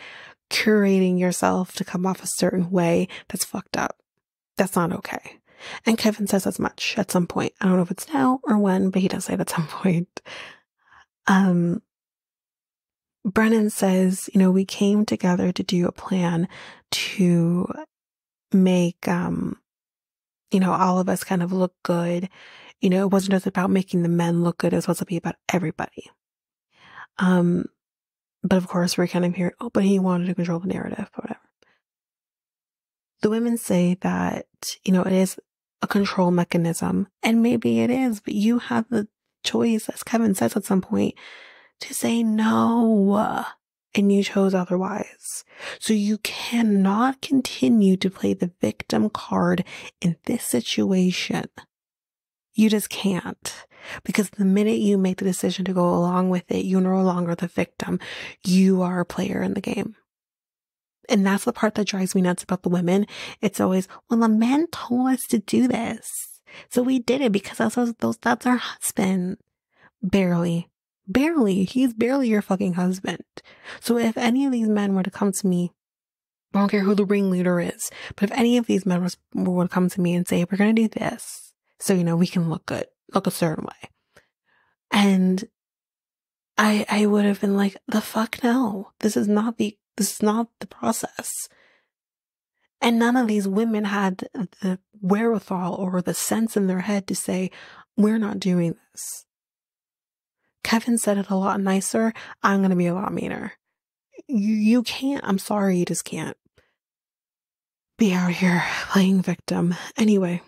curating yourself to come off a certain way, that's fucked up. That's not okay. And Kevin says as much at some point. I don't know if it's now or when, but he does say it at some point. Brennan says, we came together to do a plan to make, all of us kind of look good. It wasn't just about making the men look good. It was supposed to be about everybody. But of course we're kind of hearing, but he wanted to control the narrative, whatever. The women say that, it is a control mechanism, and maybe it is, but you have the choice, as Kevin says at some point, to say no, and you chose otherwise. So you cannot continue to play the victim card in this situation. You just can't. Because the minute you make the decision to go along with it, you're no longer the victim. You are a player in the game. And that's the part that drives me nuts about the women. It's always, well, the men told us to do this, so we did it because that's our husband. Barely. He's barely your fucking husband. So if any of these men were to come to me, I don't care who the ringleader is, but if any of these men would come to me and say, we're going to do this, so, we can look good, look a certain way. And I would have been like, the fuck no, this is not the process. And none of these women had the wherewithal or the sense in their head to say, we're not doing this. Kevin said it a lot nicer. I'm going to be a lot meaner. You can't. I'm sorry. You just can't be out here playing victim. Anyway.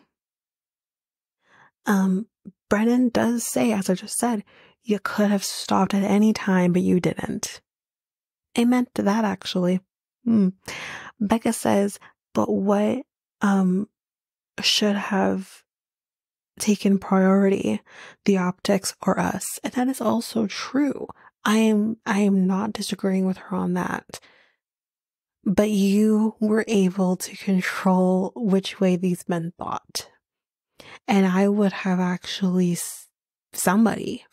Brennan does say, as I just said, you could have stopped at any time, but you didn't. Amen to that, actually. Becca says, but what, should have taken priority, the optics or us? And that is also true. I am not disagreeing with her on that. But you were able to control which way these men thought. And I would have actually, somebody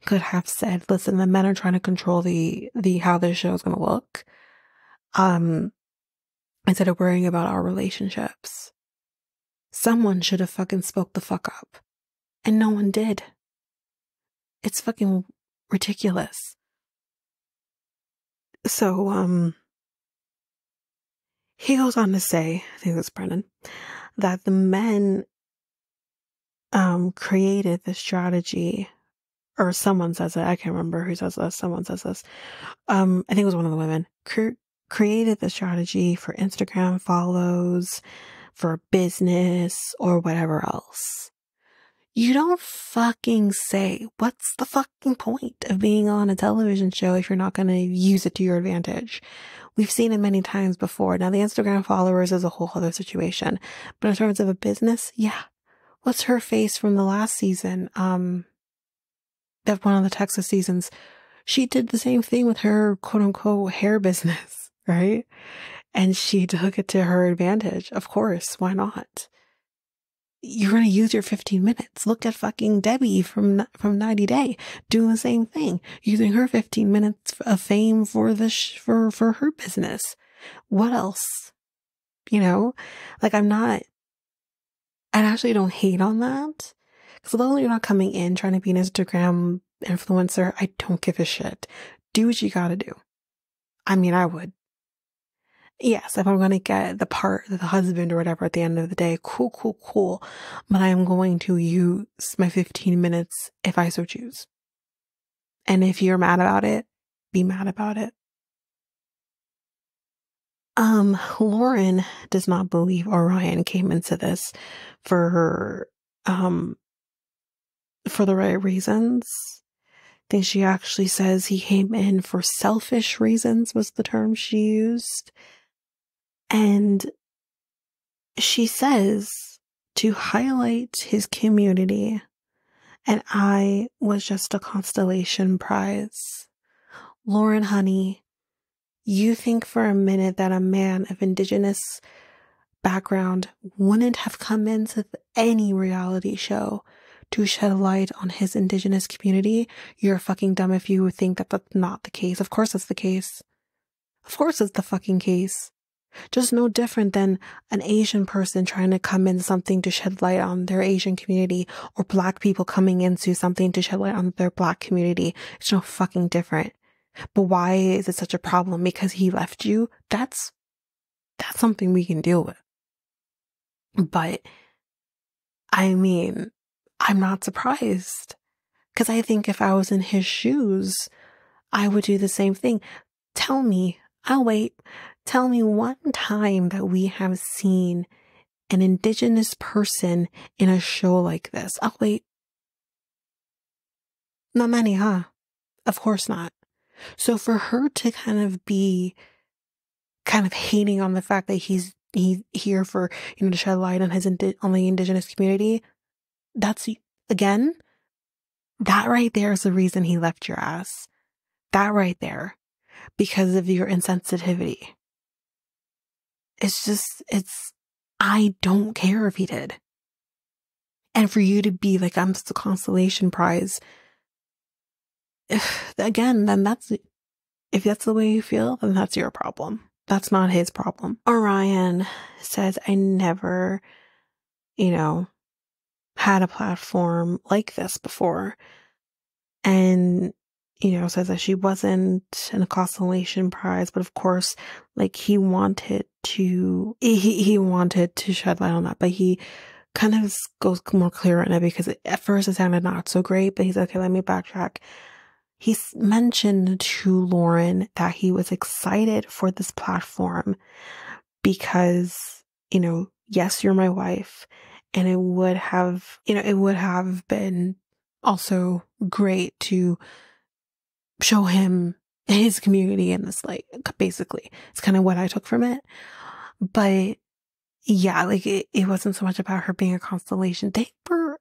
could have said, listen, the men are trying to control the how this show is going to look. Instead of worrying about our relationships. Someone should have fucking spoke the fuck up. And no one did. It's fucking ridiculous. So, he goes on to say, I think that's Brennan, that the men created the strategy or someone says it. I can't remember who says this. Someone says this. I think it was one of the women. Created the strategy for Instagram follows, for business, or whatever else. You don't fucking say, what's the fucking point of being on a television show if you're not going to use it to your advantage? We've seen it many times before. Now, the Instagram followers is a whole other situation. But in terms of a business, yeah. What's her face from the last season? That one of the Texas seasons. She did the same thing with her quote unquote hair business, right? And she took it to her advantage. Of course. Why not? You're going to use your 15 minutes. Look at fucking Debbie from 90 Day doing the same thing, using her 15 minutes of fame for for her business. What else? You know, like I actually don't hate on that, because although you're not coming in trying to be an Instagram influencer, I don't give a shit. Do what you gotta do. I mean, I would. Yes, if I'm going to get the husband or whatever at the end of the day, cool. But I am going to use my 15 minutes if I so choose. And if you're mad about it, be mad about it. Lauren does not believe Orion came into this for the right reasons. I think she actually says he came in for selfish reasons was the term she used. And she says to highlight his community, and I was just a constellation prize. Lauren, honey, you think for a minute that a man of Indigenous background wouldn't have come into any reality show to shed light on his Indigenous community? You're fucking dumb if you would think that that's not the case. Of course it's the case. Of course it's the fucking case. Just no different than an Asian person trying to come in something to shed light on their Asian community, or Black people coming into something to shed light on their Black community. It's no fucking different. But why is it such a problem? Because he left you? That's something we can deal with. But I mean, I'm not surprised, because I think if I was in his shoes, I would do the same thing. Tell me, I'll wait. Tell me one time that we have seen an Indigenous person in a show like this. I'll wait. Not many, huh? Of course not. So for her to kind of be hating on the fact that he's here for, to shed light on on the Indigenous community, that's, again, that right there is the reason he left your ass. That right there. Because of your insensitivity. I don't care if he did. And for you to be like, I'm just a consolation prize. Then if that's the way you feel, then that's your problem. That's not his problem. Orion says, I never, had a platform like this before. And, says that she wasn't an consolation prize, but of course, like he wanted to shed light on that, but he kind of goes more clear on it, because at first it sounded not so great, but he's like, okay, let me backtrack. He's mentioned to Lauren that he was excited for this platform because, yes, you're my wife, and it would have been also great to show him his community in this light, basically. It's kind of what I took from it. But yeah, like it wasn't so much about her being a constellation. For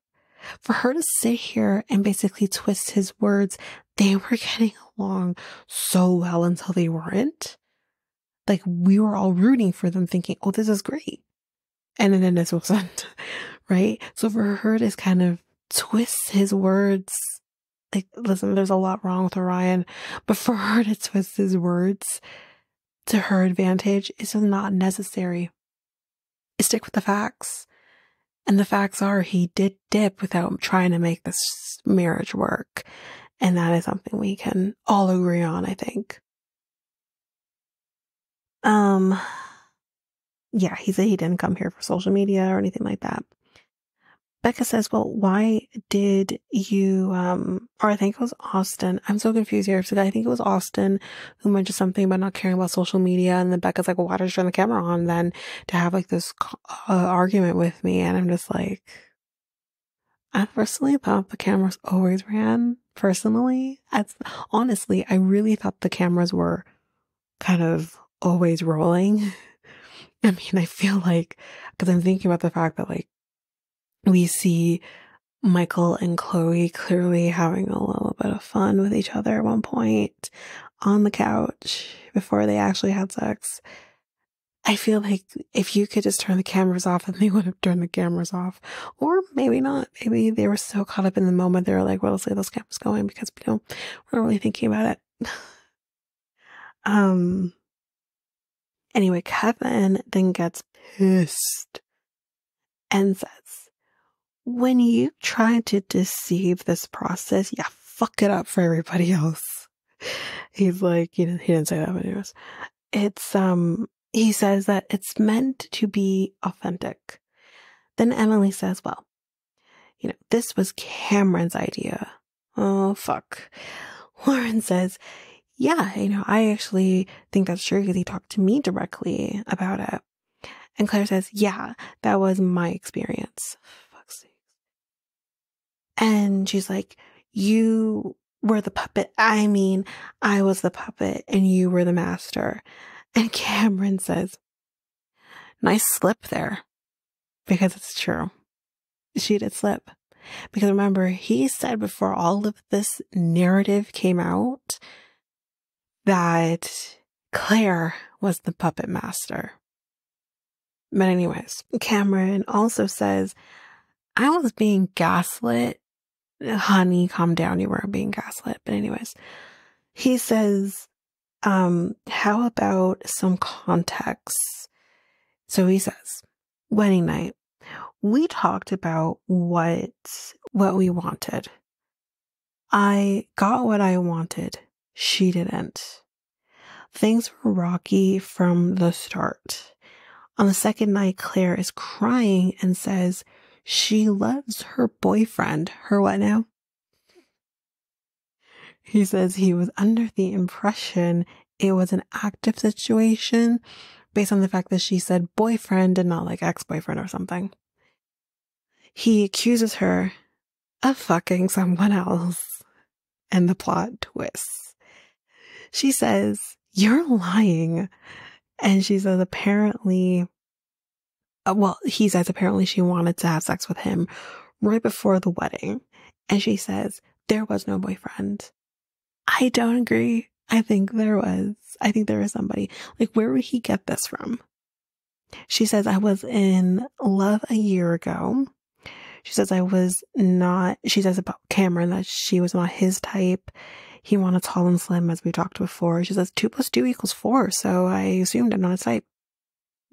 her to sit here and basically twist his words, they were getting along so well until they weren't. Like, we were all rooting for them, thinking, oh, this is great. And then this wasn't, right? So for her to kind of twist his words, like, listen, there's a lot wrong with Orion, but for her to twist his words to her advantage is just not necessary. Stick with the facts. And the facts are, he did dip without trying to make this marriage work. And that is something we can all agree on, I think. Yeah, he said he didn't come here for social media or anything like that. Becca says, well, why did you, or I think it was Austin. I'm so confused here. So I think it was Austin who mentioned something about not caring about social media. And then Becca's like, well, why did you turn the camera on then to have like this argument with me? And I'm just like, I personally thought the cameras always ran. Personally, honestly, I really thought the cameras were kind of always rolling. I mean, I feel like, because I'm thinking about the fact that like we see Michael and Chloe clearly having a little bit of fun with each other at one point on the couch before they actually had sex. I feel like if you could just turn the cameras off, then they would have turned the cameras off. Or maybe not. Maybe they were so caught up in the moment, they were like, well, let's leave those cameras going because we don't, we're not really thinking about it. Anyway, Kevin then gets pissed and says, when you try to deceive this process, you fuck it up for everybody else. He's like, he didn't say that, but anyways. It's, he says that it's meant to be authentic. Then Emily says, well, this was Cameron's idea. Oh, fuck. Lauren says, yeah, I actually think that's true because he talked to me directly about it. And Claire says, yeah, that was my experience. Fuck's sake. And she's like, you were the puppet. I mean, I was the puppet and you were the master. And Cameron says, nice slip there. Because it's true. She did slip. Because remember, he said before all of this narrative came out that Claire was the puppet master. But anyways, Cameron also says, I was being gaslit. Honey, calm down. You weren't being gaslit. But anyways, he says, how about some context? So he says, wedding night, we talked about what we wanted. I got what I wanted. She didn't. Things were rocky from the start. On the second night, Claire is crying and says she loves her boyfriend. Her what now? He says he was under the impression it was an active situation based on the fact that she said boyfriend and not like ex-boyfriend or something. He accuses her of fucking someone else, and the plot twists. She says, you're lying. And she says apparently, he says apparently she wanted to have sex with him right before the wedding. And she says, there was no boyfriend. I don't agree. I think there was. I think there was somebody. Like, where would he get this from? She says, I was in love a year ago. She says, she says about Cameron that she was not his type. He wanted tall and slim, as we talked before. She says 2 + 2 = 4. So I assumed I'm not his type.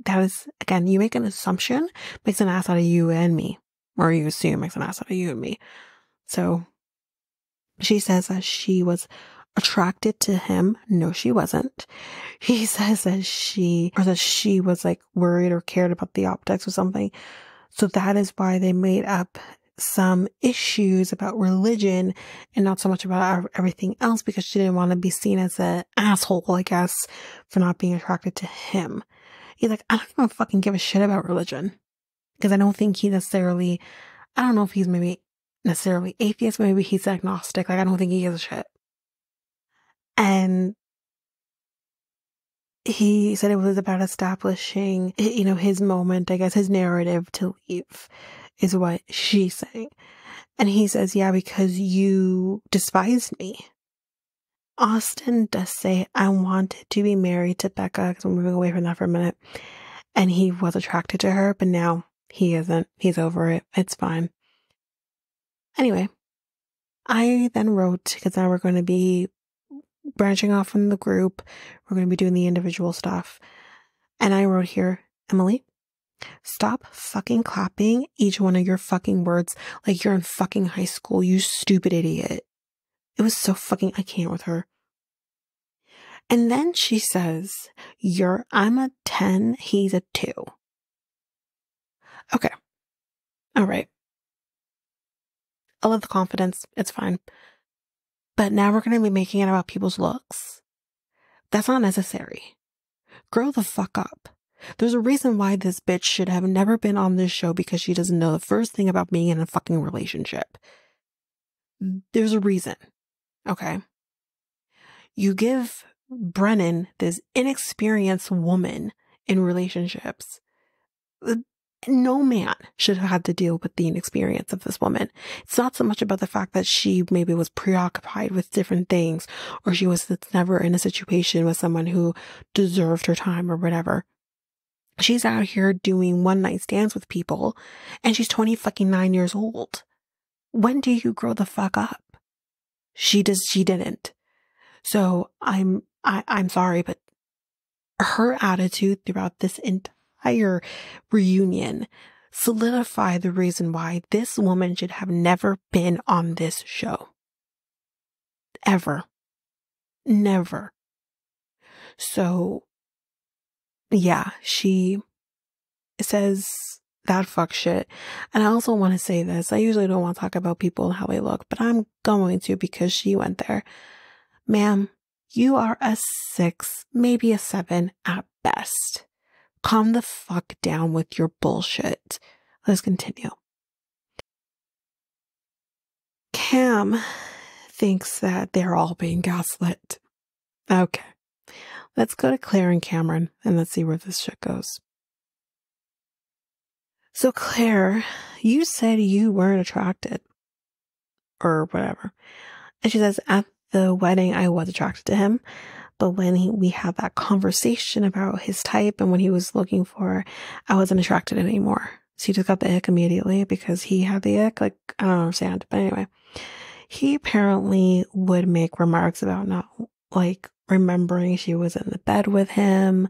That is, again, you make an assumption, makes an ass out of you and me. Or you assume makes an ass out of you and me. So she says that she was attracted to him. No, she wasn't. He says that she was like worried or cared about the optics or something. So that is why they made up some issues about religion and not so much about everything else, because she didn't want to be seen as an asshole, I guess, for not being attracted to him. He's like, I don't even fucking give a shit about religion. Because I don't think I don't know if he's maybe necessarily atheist, maybe he's agnostic. Like, I don't think he gives a shit. And he said it was about establishing, his moment, I guess, his narrative to leave is what she's saying. And he says, yeah, because you despised me. Austin does say, I wanted to be married to Becca, because we're moving away from that for a minute. And he was attracted to her, but now he isn't. He's over it. It's fine. Anyway, I then wrote, because now we're going to be branching off from the group. We're going to be doing the individual stuff. And I wrote here, Emily, stop fucking clapping each one of your fucking words like you're in fucking high school, you stupid idiot. It was so fucking, I can't with her. And then she says, I'm a 10, he's a 2. Okay. All right. I love the confidence. It's fine. But now we're going to be making it about people's looks. That's not necessary. Grow the fuck up. There's a reason why this bitch should have never been on this show, because she doesn't know the first thing about being in a fucking relationship. There's a reason. Okay. You give Brennan, this inexperienced woman in relationships. No man should have had to deal with the inexperience of this woman. It's not so much about the fact that she maybe was preoccupied with different things, or she was never in a situation with someone who deserved her time or whatever. She's out here doing one night stands with people, and she's 29 years old. When do you grow the fuck up? She didn't. So I'm sorry, but her attitude throughout this entire reunion solidified the reason why this woman should have never been on this show. Ever. Never. So, yeah, she says that fuck shit. And I also want to say this. I usually don't want to talk about people and how they look, but I'm going to, because she went there. Ma'am, you are a 6, maybe a 7 at best. Calm the fuck down with your bullshit. Let's continue. Cam thinks that they're all being gaslit. Okay. Let's go to Claire and Cameron and let's see where this shit goes. So Claire, you said you weren't attracted. Or whatever. And she says, at the wedding, I was attracted to him. But when we had that conversation about his type and what he was looking for, I wasn't attracted anymore. So he just got the ick immediately because he had the ick. Like, I don't understand. But anyway, he apparently would make remarks about not, like, remembering she was in the bed with him.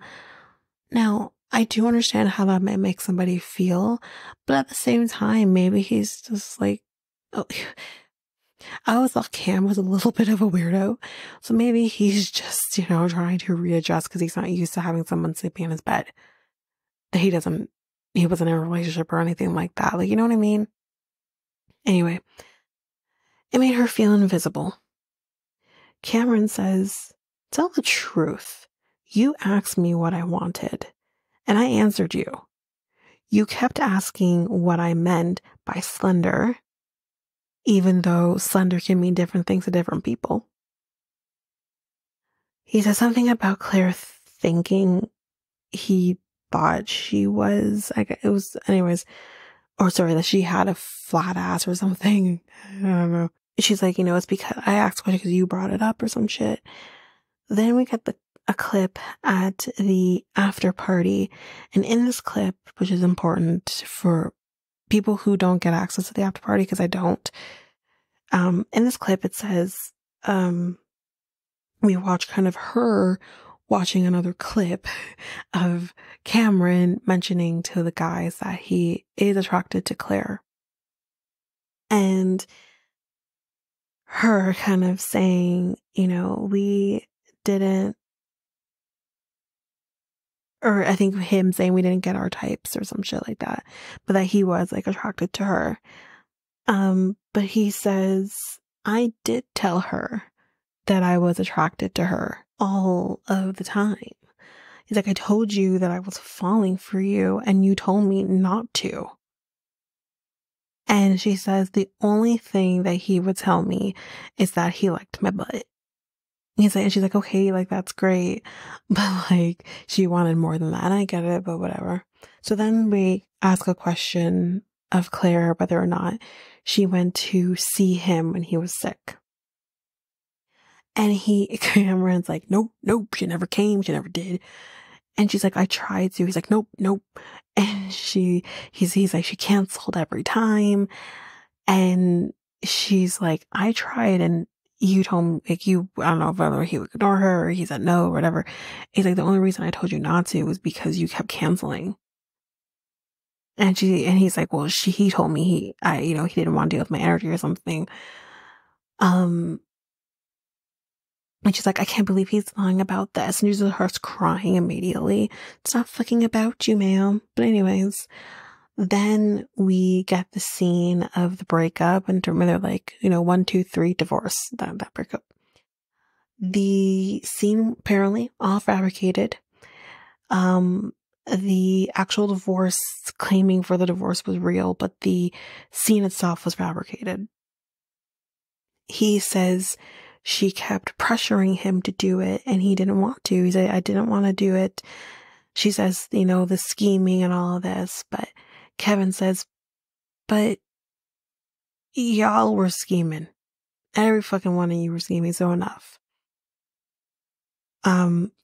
Now, I do understand how that might make somebody feel, but at the same time, maybe he's just like, oh, I always thought Cam was a little bit of a weirdo. So maybe he's just, trying to readjust because he's not used to having someone sleeping in his bed. He wasn't in a relationship or anything like that. Like, you know what I mean? Anyway, it made her feel invisible. Cameron says, tell the truth. You asked me what I wanted, and I answered you. You kept asking what I meant by slender, even though slender can mean different things to different people. He said something about Claire thinking he thought she was, that she had a flat ass or something. I don't know. She's like, it's because I asked because you brought it up or some shit. Then we get a clip at the after party. And in this clip, which is important for people who don't get access to the after party, because I don't. In this clip, it says, we watch kind of her watching another clip of Cameron mentioning to the guys that he is attracted to Claire. And her kind of saying, we didn't, or I think him saying we didn't get our types or some shit like that, but that he was like attracted to her. But he says, I did tell her that I was attracted to her all of the time. He's like, I told you that I was falling for you and you told me not to. And she says, the only thing that he would tell me is that he liked my butt. He's like, and she's like, okay, like, that's great. But like, she wanted more than that. And I get it, but whatever. So then we ask a question of Claire, whether or not she went to see him when he was sick. And Cameron's like, nope, she never came. She never did. And she's like, I tried to. He's like, nope. And he's like, she canceled every time. And she's like, I tried and you told me, like, I don't know whether he would ignore her or he said no or whatever. He's like, the only reason I told you not to was because you kept canceling. And he's like, well, he told me he didn't want to deal with my energy or something. And she's like, I can't believe he's lying about this. And she just starts crying immediately. It's not fucking about you, ma'am. But anyways, Then we get the scene of the breakup, and they're like, 1, 2, 3, divorce, that breakup. The scene apparently all fabricated. The actual divorce, claiming for the divorce, was real, but the scene itself was fabricated. He says she kept pressuring him to do it, and he didn't want to. He said, I didn't want to do it. She says, the scheming and all of this, but Kevin says, but y'all were scheming. Every fucking one of you were scheming, so enough.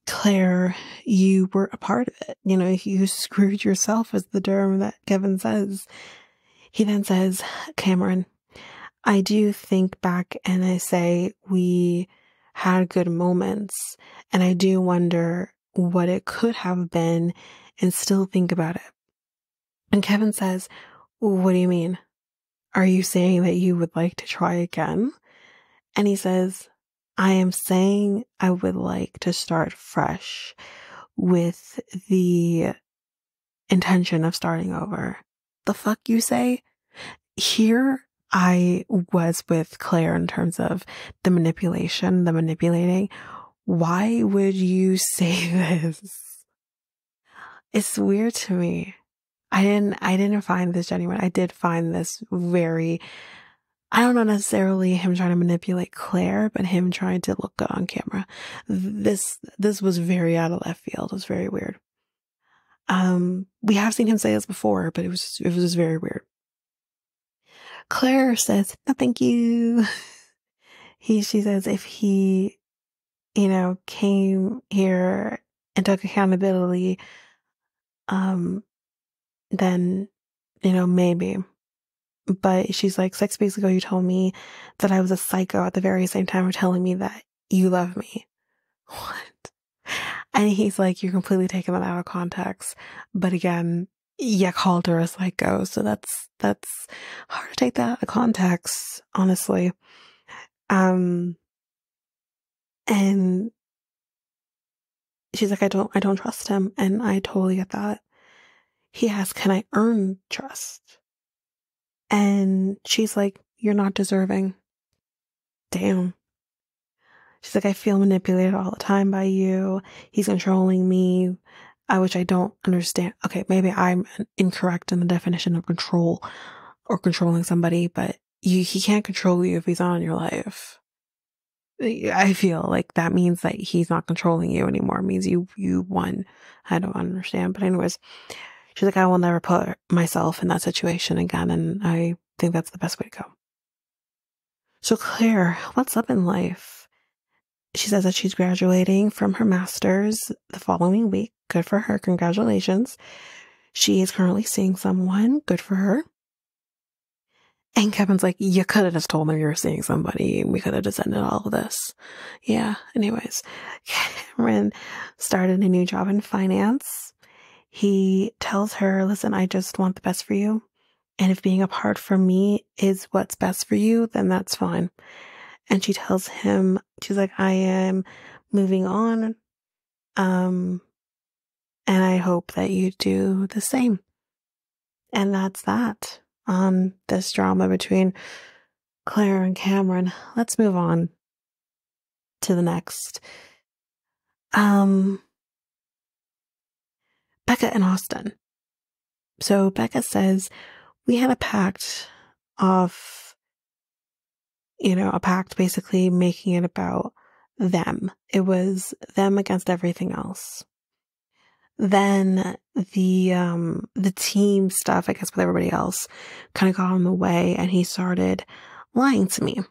Claire, you were a part of it. You screwed yourself, is the term that Kevin says. He then says, Cameron, I do think back and I say we had good moments, and I do wonder what it could have been and still think about it. And Kevin says, what do you mean? Are you saying that you would like to try again? And he says, I am saying I would like to start fresh with the intention of starting over. The fuck you say? Here I was with Claire in terms of the manipulation, the manipulating. Why would you say this? It's weird to me. I didn't find this genuine. I did find this very, I don't know necessarily him trying to manipulate Claire, but him trying to look good on camera. This was very out of left field. It was very weird. We have seen him say this before, but it was just very weird. Claire says, no, thank you. She says if he, came here and took accountability, then, maybe. But she's like, 6 weeks ago, you told me that I was a psycho at the very same time of telling me that you love me. What? And he's like, you're completely taking that out of context. But again, you called her a psycho. So that's hard to take that out of context, honestly. And she's like, I don't trust him. And I totally get that. He asks, can I earn trust? And she's like, you're not deserving. Damn. She's like, I feel manipulated all the time by you. He's controlling me, which I don't understand. Okay, maybe I'm incorrect in the definition of control or controlling somebody, but he can't control you if he's not in your life. I feel like that means that he's not controlling you anymore. It means you won. I don't understand. But anyways, she's like, I will never put myself in that situation again. And I think that's the best way to go. So Claire, what's up in life? She says that she's graduating from her master's the following week. Good for her. Congratulations. She is currently seeing someone. Good for her. And Kevin's like, you could have just told them you were seeing somebody. We could have just ended all of this. Yeah. Anyways, Cameron started a new job in finance. He tells her, listen, I just want the best for you. And if being apart from me is what's best for you, then that's fine. And she tells him, she's like, I am moving on. And I hope that you do the same. And that's that on this drama between Claire and Cameron. Let's move on to the next. Becca and Austin. So Becca says, we had a pact of, a pact basically making it about them. It was them against everything else. Then the team stuff, I guess, with everybody else kind of got in the way, and he started lying to me.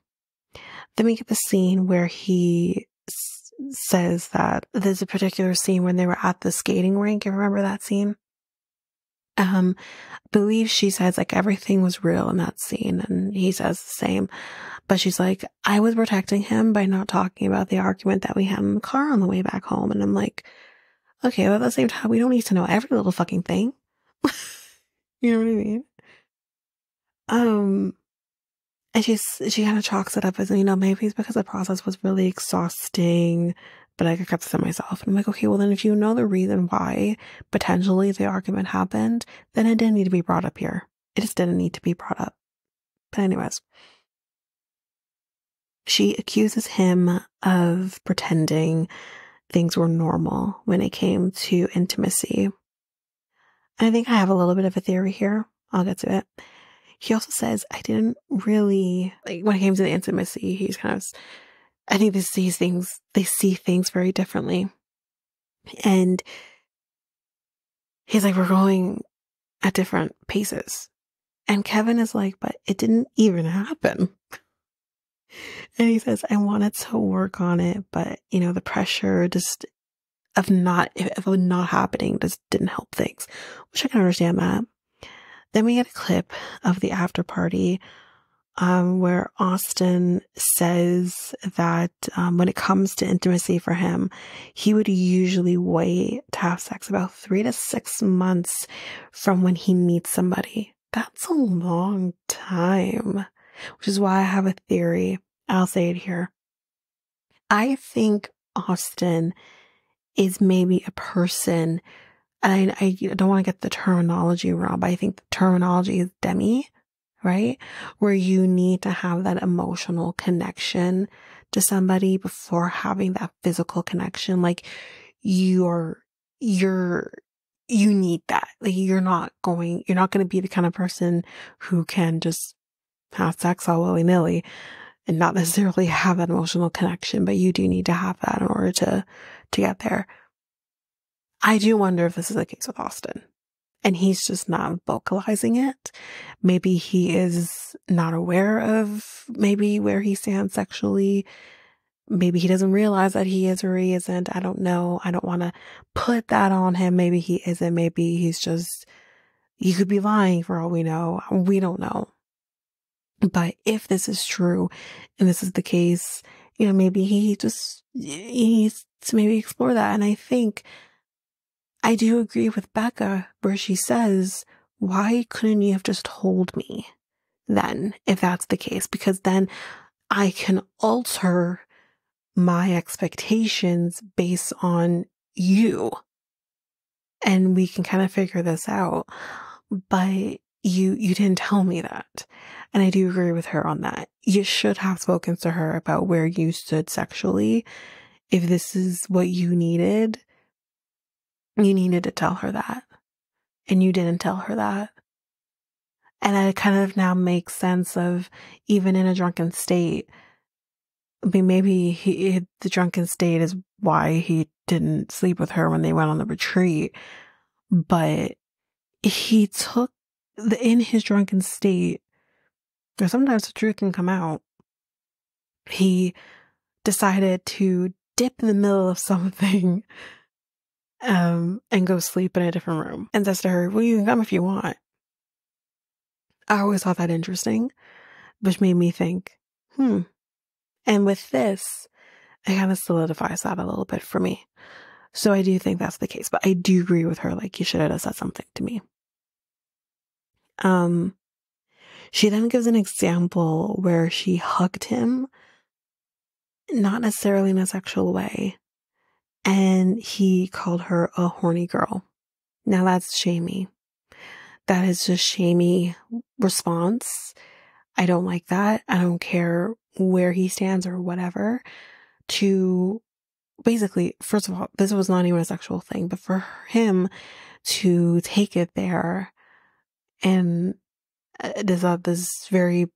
Then we get the scene where he says that there's a particular scene when they were at the skating rink. You remember that scene? Believe she says like everything was real in that scene, and he says the same. But she's like, I was protecting him by not talking about the argument that we had in the car on the way back home. And I'm like, okay, but at the same time, we don't need to know every little fucking thing. You know what I mean? And she kind of chalks it up as, maybe it's because the process was really exhausting, but I kept this to myself. And I'm like, okay, well then if you know the reason why potentially the argument happened, then it didn't need to be brought up here. It just didn't need to be brought up. But anyways, she accuses him of pretending things were normal when it came to intimacy. And I think I have a little bit of a theory here. I'll get to it. He also says, I didn't really, like, when it came to the intimacy, he's kind of, I think they see things very differently. And he's like, we're going at different paces. And Kevin is like, but it didn't even happen. And he says, I wanted to work on it, but, you know, the pressure just of not happening just didn't help things, which I can understand that. Then we get a clip of the after party where Austin says that when it comes to intimacy for him, he would usually wait to have sex about 3 to 6 months from when he meets somebody. That's a long time, which is why I have a theory. I'll say it here. I think Austin is maybe a person, and I don't want to get the terminology wrong, but I think the terminology is demi, right? Where you need to have that emotional connection to somebody before having that physical connection. Like you need that. Like you're not going to be the kind of person who can just have sex all willy-nilly and not necessarily have that emotional connection, but you do need to have that in order to get there. I do wonder if this is the case with Austin and he's just not vocalizing it. Maybe he is not aware of maybe where he stands sexually. Maybe he doesn't realize that he is or he isn't. I don't know. I don't want to put that on him. Maybe he isn't. Maybe he could be lying for all we know. We don't know. But if this is true and this is the case, you know, maybe he needs to maybe explore that. And I think I do agree with Becca where she says, why couldn't you have just told me then if that's the case? Because then I can alter my expectations based on you and we can kind of figure this out. But you didn't tell me that. And I do agree with her on that. You should have spoken to her about where you stood sexually. If this is what you needed to tell her that. And you didn't tell her that. And it kind of now makes sense of even in a drunken state. I mean, maybe the drunken state is why he didn't sleep with her when they went on the retreat. But he took in his drunken state, or sometimes the truth can come out. He decided to dip in the middle of something and go sleep in a different room. And says to her, well, you can come if you want. I always thought that interesting, which made me think, And with this, it kind of solidifies that a little bit for me. So I do think that's the case, but I do agree with her. Like, you should have said something to me. She then gives an example where she hugged him, not necessarily in a sexual way, and he called her a horny girl. Now that's shamey. That is just shamey response. I don't like that. I don't care where he stands or whatever. To basically, first of all, this was not even a sexual thing, but for him to take it there and this very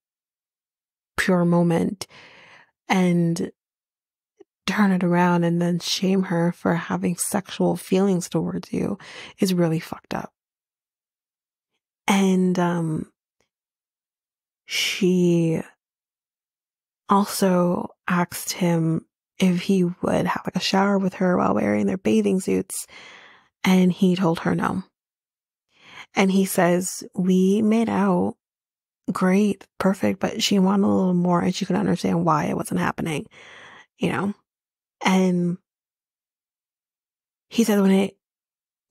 pure moment and turn it around and then shame her for having sexual feelings towards you is really fucked up. And she also asked him if he would have like a shower with her while wearing their bathing suits, and he told her no. And he says, we made out great, perfect, but she wanted a little more and she couldn't understand why it wasn't happening, you know? And he said when it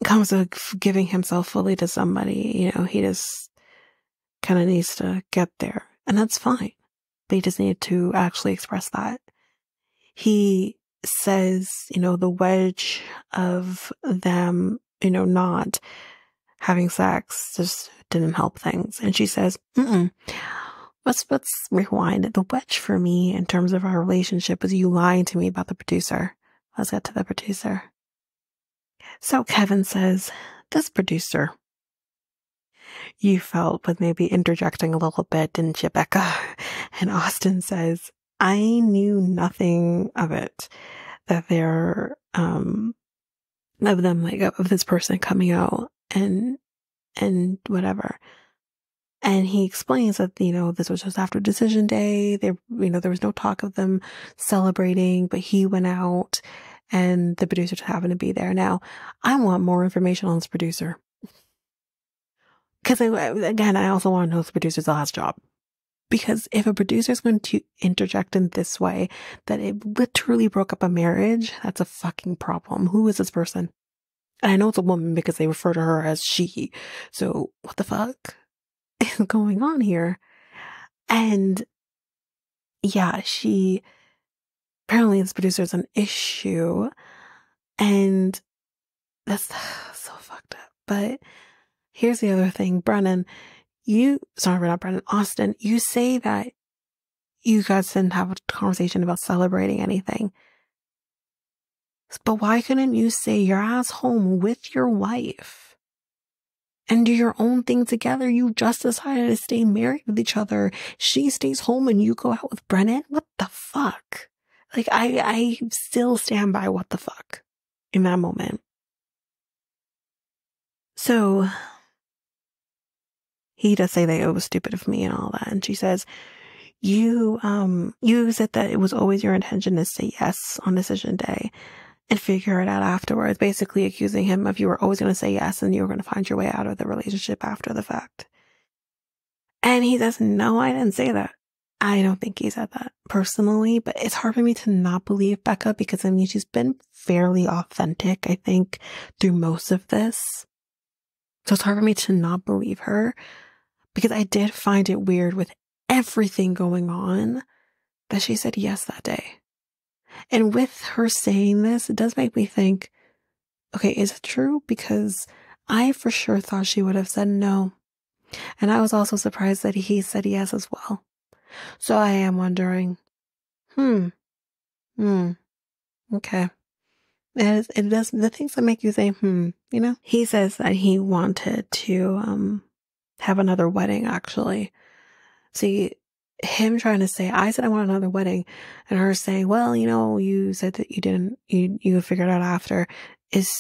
comes to giving himself fully to somebody, you know, he just kind of needs to get there. And that's fine. But he just needed to actually express that. He says, the wedge of them, not having sex just didn't help things. And she says, let's rewind. The wedge for me in terms of our relationship was you lying to me about the producer. Let's get to the producer. So Kevin says, this producer, you felt with maybe interjecting a little bit, didn't you, Becca? And Austin says, I knew nothing of it, that they're, of them, like, of this person coming out and whatever. And he explains that, this was just after decision day. There was no talk of them celebrating, but he went out and the producer just happened to be there. Now, I want more information on this producer. Because, again, I also want to know if the producer's last job. Because if a producer is going to interject in this way, that it literally broke up a marriage, that's a fucking problem. Who is this person? And I know it's a woman because they refer to her as she. So what the fuck is going on here? And yeah, apparently this producer is an issue. And that's so fucked up. But here's the other thing, Brennan. Austin, you say that you guys didn't have a conversation about celebrating anything. But why couldn't you say your ass home with your wife and do your own thing together? You just decided to stay married with each other. She stays home and you go out with Brennan? What the fuck? Like, I still stand by what the fuck in that moment. So he does say that it was stupid of me and all that. And she says, you said that it was always your intention to say yes on decision day and figure it out afterwards, basically accusing him of you were always going to say yes and you were going to find your way out of the relationship after the fact. And he says, no, I didn't say that. I don't think he said that personally, but it's hard for me to not believe Becca because, she's been fairly authentic, I think, through most of this. So it's hard for me to not believe her because I did find it weird with everything going on that she said yes that day. And with her saying this, it does make me think, okay, is it true? Because I for sure thought she would have said no. And I was also surprised that he said yes as well. So I am wondering, okay. It does, the things that make you say, He says that he wanted to have another wedding, actually. See, him trying to say, I said I want another wedding, and her saying, well, you said that you didn't, you figured out after, is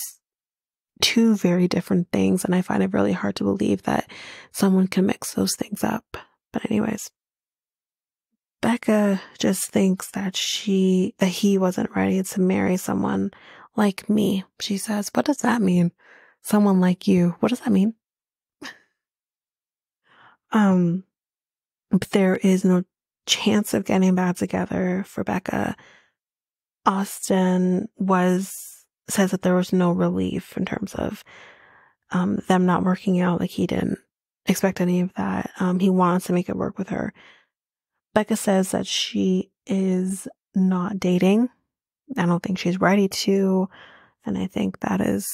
two very different things, and I find it really hard to believe that someone can mix those things up. But anyways, Becca just thinks that he wasn't ready to marry someone like me. She says, what does that mean? Someone like you. What does that mean? But there is no chance of getting back together for Becca. Austin says that there was no relief in terms of them not working out. Like, he didn't expect any of that. He wants to make it work with her. Becca says that she is not dating. I don't think she's ready to, and I think that is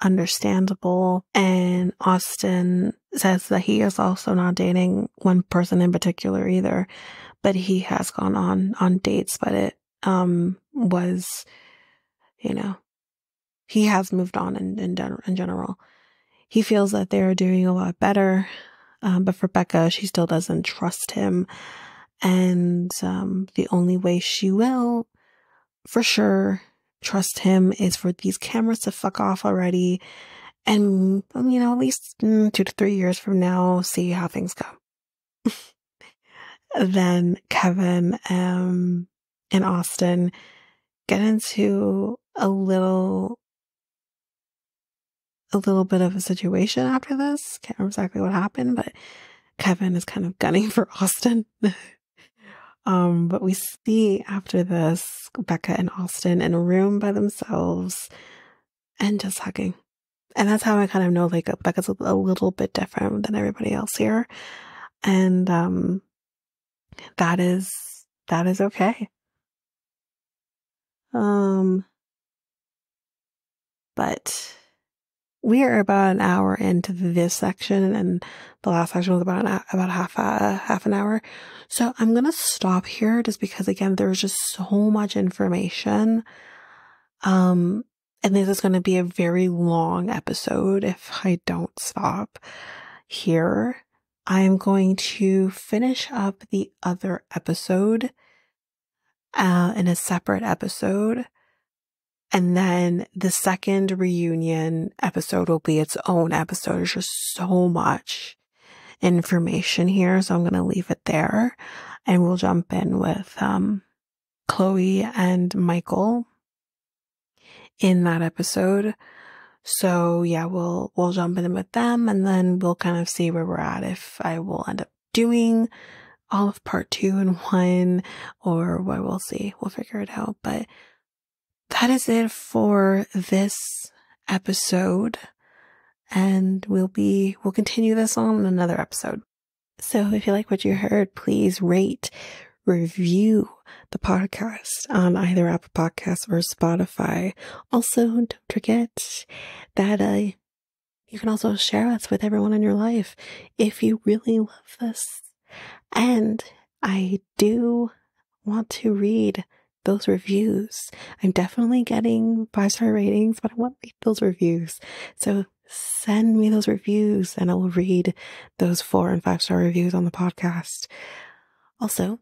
understandable. And Austin says that he is also not dating one person in particular either, but he has gone on dates, but it was, he has moved on in general. He feels that they're doing a lot better, but for Becca, she still doesn't trust him, and the only way she will for sure trust him is for these cameras to fuck off already, and at least 2 to 3 years from now, see how things go. Then Kevin and Austin get into a little bit of a situation after this. Can't remember exactly what happened, but Kevin is kind of gunning for Austin. But we see after this Becca and Austin in a room by themselves and just hugging. And that's how I kind of know, like, Becca's a little bit different than everybody else here. And that is okay. But we are about an hour into this section, and the last section was about half an hour. So I'm gonna stop here just because, again, there's just so much information. And this is going to be a very long episode if I don't stop here. I'm going to finish up the other episode in a separate episode. And then the second reunion episode will be its own episode. There's just so much information here. So I'm going to leave it there. And we'll jump in with Chloe and Michael in that episode. So yeah, we'll jump in with them, and then we'll kind of see where we're at, if I will end up doing all of part 2 in one, or what. We'll see. We'll figure it out. But that is it for this episode, and we'll continue this on another episode. So if you like what you heard, please rate, review the podcast on either Apple Podcasts or Spotify. Also, don't forget that you can also share us with everyone in your life if you really love this. And I do want to read those reviews. I'm definitely getting 5-star ratings, but I want to read those reviews. So send me those reviews and I will read those 4 and 5-star reviews on the podcast. Also,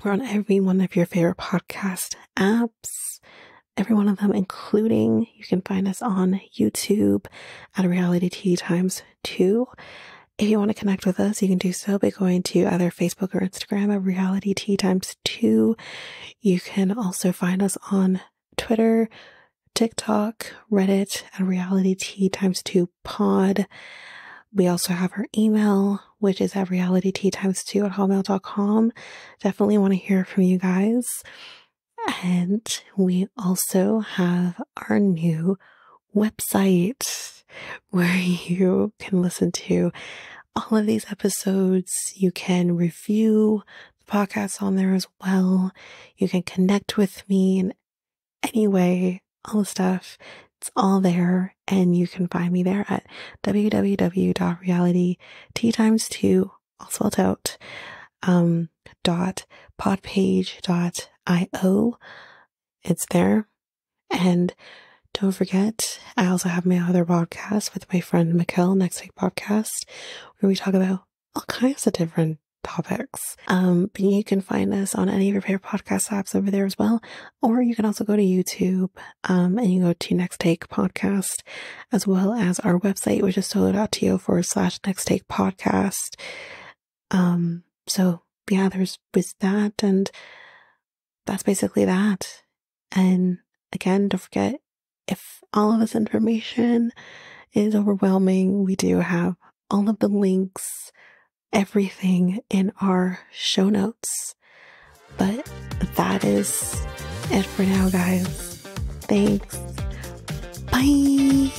we're on every one of your favorite podcast apps, every one of them, including, you can find us on YouTube at Reality Tea Times 2. If you want to connect with us, you can do so by going to either Facebook or Instagram at Reality Tea Times 2. You can also find us on Twitter, TikTok, Reddit at Reality Tea Times 2 Pod. We also have our email, which is at realityteatimes2@hotmail.com. Definitely want to hear from you guys. And we also have our new website where you can listen to all of these episodes. You can review the podcast on there as well. You can connect with me in any way, all the stuff. It's all there, and you can find me there at www.realityteatimes2, all spelled out, .podpage.io. It's there. And don't forget, I also have my other podcast with my friend Mikkel, Next Take Podcast, where we talk about all kinds of different topics. But you can find us on any of your favorite podcast apps over there as well. Or you can also go to YouTube, and you go to Next Take Podcast, as well as our website, which is solo.to/Next Take Podcast. So yeah, there's that, and that's basically that. And again, don't forget, if all of this information is overwhelming, we do have all of the links, everything in our show notes. But that is it for now, guys. Thanks. Bye.